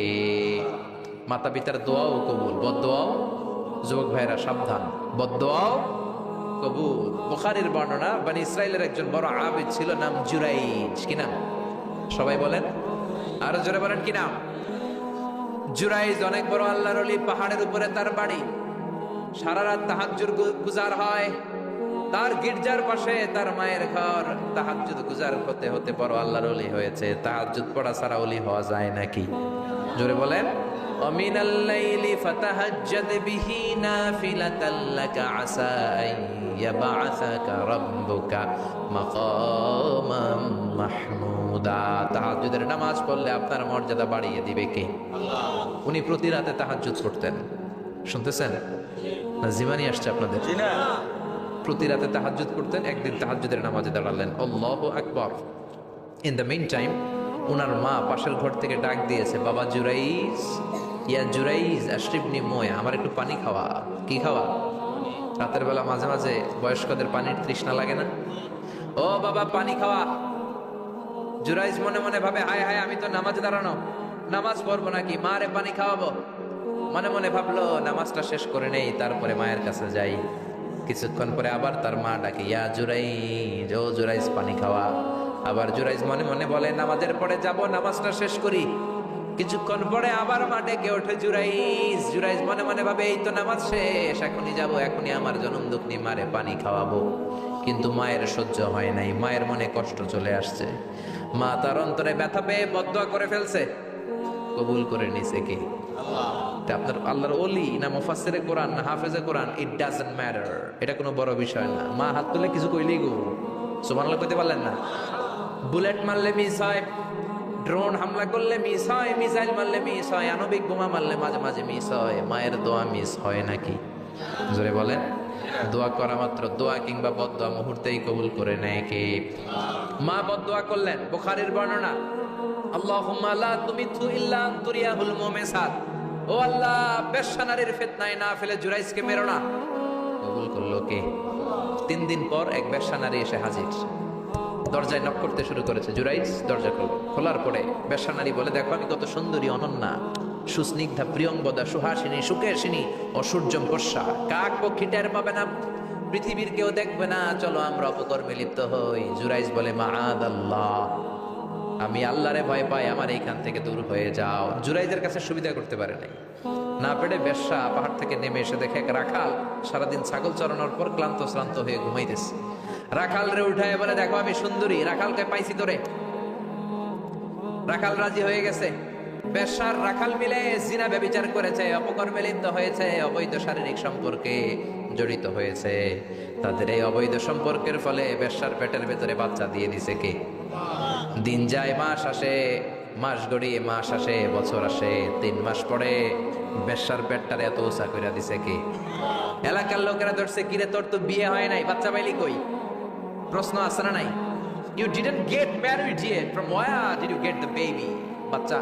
মাতা পিতার দোয়াও কবুল, বদদোয়াও। যুবক ভাইরা সাবধান, বদদোয়াও কবুল। বুখারীর বর্ণনা, বনি ইসরাইলের একজন বড় আবিদ ছিল, নাম জুরাইজ। কি নাম? সবাই বলেন, আরো জোরে বলেন, কি নাম? জুরাইজ অনেক বড় আল্লাহর ওলি, পাহাড়ের উপরে তার বাড়ি। সারা রাত তাহাজ্জুদ গুজার হয়। তার গির্জার পাশে তার মায়ের ঘর। তাহাজ্জুদ গুজার হতে হতে বড় আল্লাহর ওলি হয়েছে। তাহাজ্জুদ পড়া ছাড়া ওলি হওয়া যায় নাকি? জোরে বলেন। ওমিনাল লাইলি ফাতাহাজ্জাদ বিহি নাফিলাতাল লাকা আসা আন ইয়াবআসাকা রাব্বুকা মাকামাম মাহমুদা। তাহাজ্জুদের নামাজ পড়লে আপনার মর্যাদা বাড়িয়ে দিবে কে? আল্লাহ। উনি প্রতি রাতে তাহাজ্জুদ করতেন। শুনতেছেন না? জিমানি আসছে আপনাদের? প্রতি রাতে তাহাজ্জুদ করতেন। একদিন তাহাজ্জুদের নামাজে দাঁড়ালেন, আল্লাহু আকবার। ইন দ্য মিন টাইম উনার মা পাশের ঘর থেকে ডাক দিয়েছে, বাবা জুরাইজ, ইয়া জুরাইজ আশরিবনি মোয়া, আমার একটু পানি খাওয়া। কি খাওয়া? রাতের বেলা মাঝে মাঝে বয়স্কদের পানির তৃষ্ণা লাগে না? ও বাবা পানি খাওয়া। জুরাইজ মনে মনে ভাবে, হায় হায়, আমি তো নামাজে দাঁড়ানো, নামাজ পড়বো নাকি, মারে পানি খাওয়াবো। মনে মনে ভাবলো নামাজটা শেষ করে নেই, তারপরে মায়ের কাছে যাই। কিছুক্ষণ পরে আবার তার মা ডাকে, ইয়া জুরাইজ, ও জুরাইজ পানি খাওয়া। আবার জুরাইজ মনে মনে বলে, নামাজের পরে যাব, নামাজটা শেষ করি। কিছুক্ষণ পরে আবার মা ডেকে ওঠে জুরাইজ। জুরাইজ মনে মনে ভাবে এই তো নামাজ শেষ, এখনই যাব, এখনই আমার জনম দুঃখনি মারে পানি খাওয়াবো। কিন্তু মায়ের সহ্য হয় নাই, মায়ের মনে কষ্ট চলে আসছে। মা তার অন্তরে ব্যথা পেয়ে বদদোয়া করে ফেলছে। কবুল করে নিছে কে? তা আপনার আল্লাহর ওলি না মুফাসসিরে কোরআন না হাফেজে কোরআন, ইট ডাজন্ট ম্যাটার, এটা কোনো বড় বিষয় না। মা হাত তুলে কিছু কইলেই গো সুবহানাল্লাহ কইতে পারলেন না? বুলেট মারলে মিস হয়, ড্রোন হামলা করলে মিস হয়, মিসাইল মারলে মিস হয়, আণবিক বোমা মারলে মাঝে মাঝে মিস হয়। মায়ের দোয়া মিস হয় নাকি? জোরে বলেন। দোয়া করা মাত্র, দোয়া কিংবা বদদোয়া মুহূর্তেই কবুল করে নেয় কে? মা বদদোয়া করলেন। বুখারীর বর্ণনা, আল্লাহুম্মা লা তুমিতহু ইল্লা আন তুরিয়াহুল মুমিসাত। ও আল্লাহ, বেশ্যা নারীর ফিতনায় না ফেলে জুরাইজকে মেরো না। কবুল করলো কে? 3 দিন পর এক বেশ্যা নারী এসে হাজির। দরজায় নক করতে শুরু করেছে। জুরাইজ দরজা খোলার পরে বেশ্যা নারী বলে, দেখো আমি কত সুন্দরী, অনন্যা, সুস্নিগ্ধা, প্রিয়ংবদা, সুহাসিনী, সুকেশিনী, অসূর্যম বর্ষা, কাক পক্ষী টের পাবে না, পৃথিবীর কেউ দেখবে না, চলো আমরা অপকর্মে লিপ্ত হই। জুরাইজ বলে, মাআদাল্লাহ, আমি আল্লাহরে ভয় পাই, আমার এইখান থেকে দূর হয়ে যাও। জুরাইজের কাছে সুবিধা করতে পারে নাই। না পেরে বেশ্যা পাহাড় থেকে নেমে এসে দেখে এক রাখাল সারাদিন ছাগল চড়ানোর পর ক্লান্ত শ্রান্ত হয়ে ঘুমাইতেছে। রাখাল রে উঠায় বলে, দেখো আমি সুন্দরী, রাখালকে পাইছি তোরে। রাখাল রাজি হয়ে গেছে। বেশ্যার রাখাল মিলে জিনা ব্যভিচার করেছে, অপকর্মে লিপ্ত হয়েছে, অবৈধ শারীরিক সম্পর্কে জড়িত হয়েছে। তাদের এই অবৈধ সম্পর্কের ফলে বেশ্যার পেটের ভেতরে বাচ্চা দিয়ে দিছে কে? দিন যায়, মাস আসে, মাস গড়িয়ে মাস আসে, বছর আসে, 3 মাস পরে বেশ্যার পেটটার এত উঁচা কইরা দিছে কে? এলাকার লোকেরা ধরছে, কিরে তোর তো বিয়ে হয় নাই, বাচ্চা পাইলি কই? প্রশ্ন আছে না নাই? You didn't get married yet. From where did you get the baby? বাচ্চা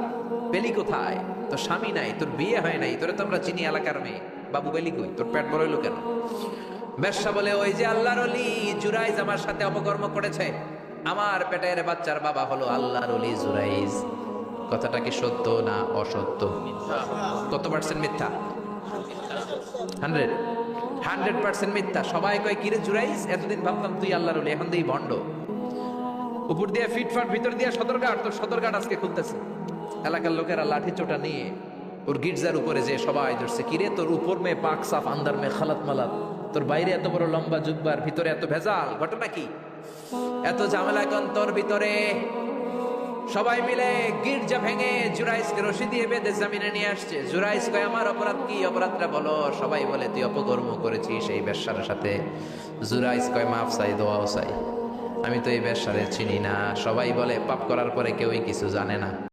পেলি কোথায়? তোর স্বামী নাই, তোর বিয়ে হয় নাই, তোরে তো আমরা চিনি এলাকার মেয়ে, বাবু পেলি কই? তোর পেট বড় হইলো কেন? বেশ্যা বলে, ওই যে আল্লাহর ওলি জুরাইজ আমার সাথে অপকর্ম করেছে, আমার পেটের বাচ্চার বাবা হলো আল্লাহর ওলি জুরাইজ। কথাটা কি সত্য না অসত্য? কত পার্সেন্ট মিথ্যা? 100% মিথ্যা। সবাই কয়, কিরে জুরাইজ, এতদিন ভাবতাম তুই আল্লাহর ওলি, এখন দিই ভণ্ড। উপর দিয়ে ফিটফাট, ভিতর দিয়ে সদরঘাট, তোর সদরঘাট আজকে খুলতেছে। এলাকার লোকেরা লাঠি চোটা নিয়ে ওর গির্জার উপরে যে সবাই ধরছে, কিরে তোর উপর মে পাক সাফ, আন্দার মে খালাত মালাত, তোর বাইরে এত বড় লম্বা জুব্বার, ভিতরে এত ভেজাল, ঘটনা কি? এত ঝামেলা কোন তোর ভিতরে? সবাই মিলে গির্জা ভেঙে জুরাইজকে রশি দিয়ে বেঁধে জামিনে নিয়ে আসছে। জুরাইজ কয়, আমার অপরাধ কি? অপরাধটা বলো। সবাই বলে, তুই অপকর্ম করেছিস সেই বেশ্যার সাথে। জুরাইজ কয়, মাফ চাই, দোয়াও চাই, আমি তো এই বেশ্যারে চিনি না। সবাই বলে, পাপ করার পরে কেউই কিছু জানে না।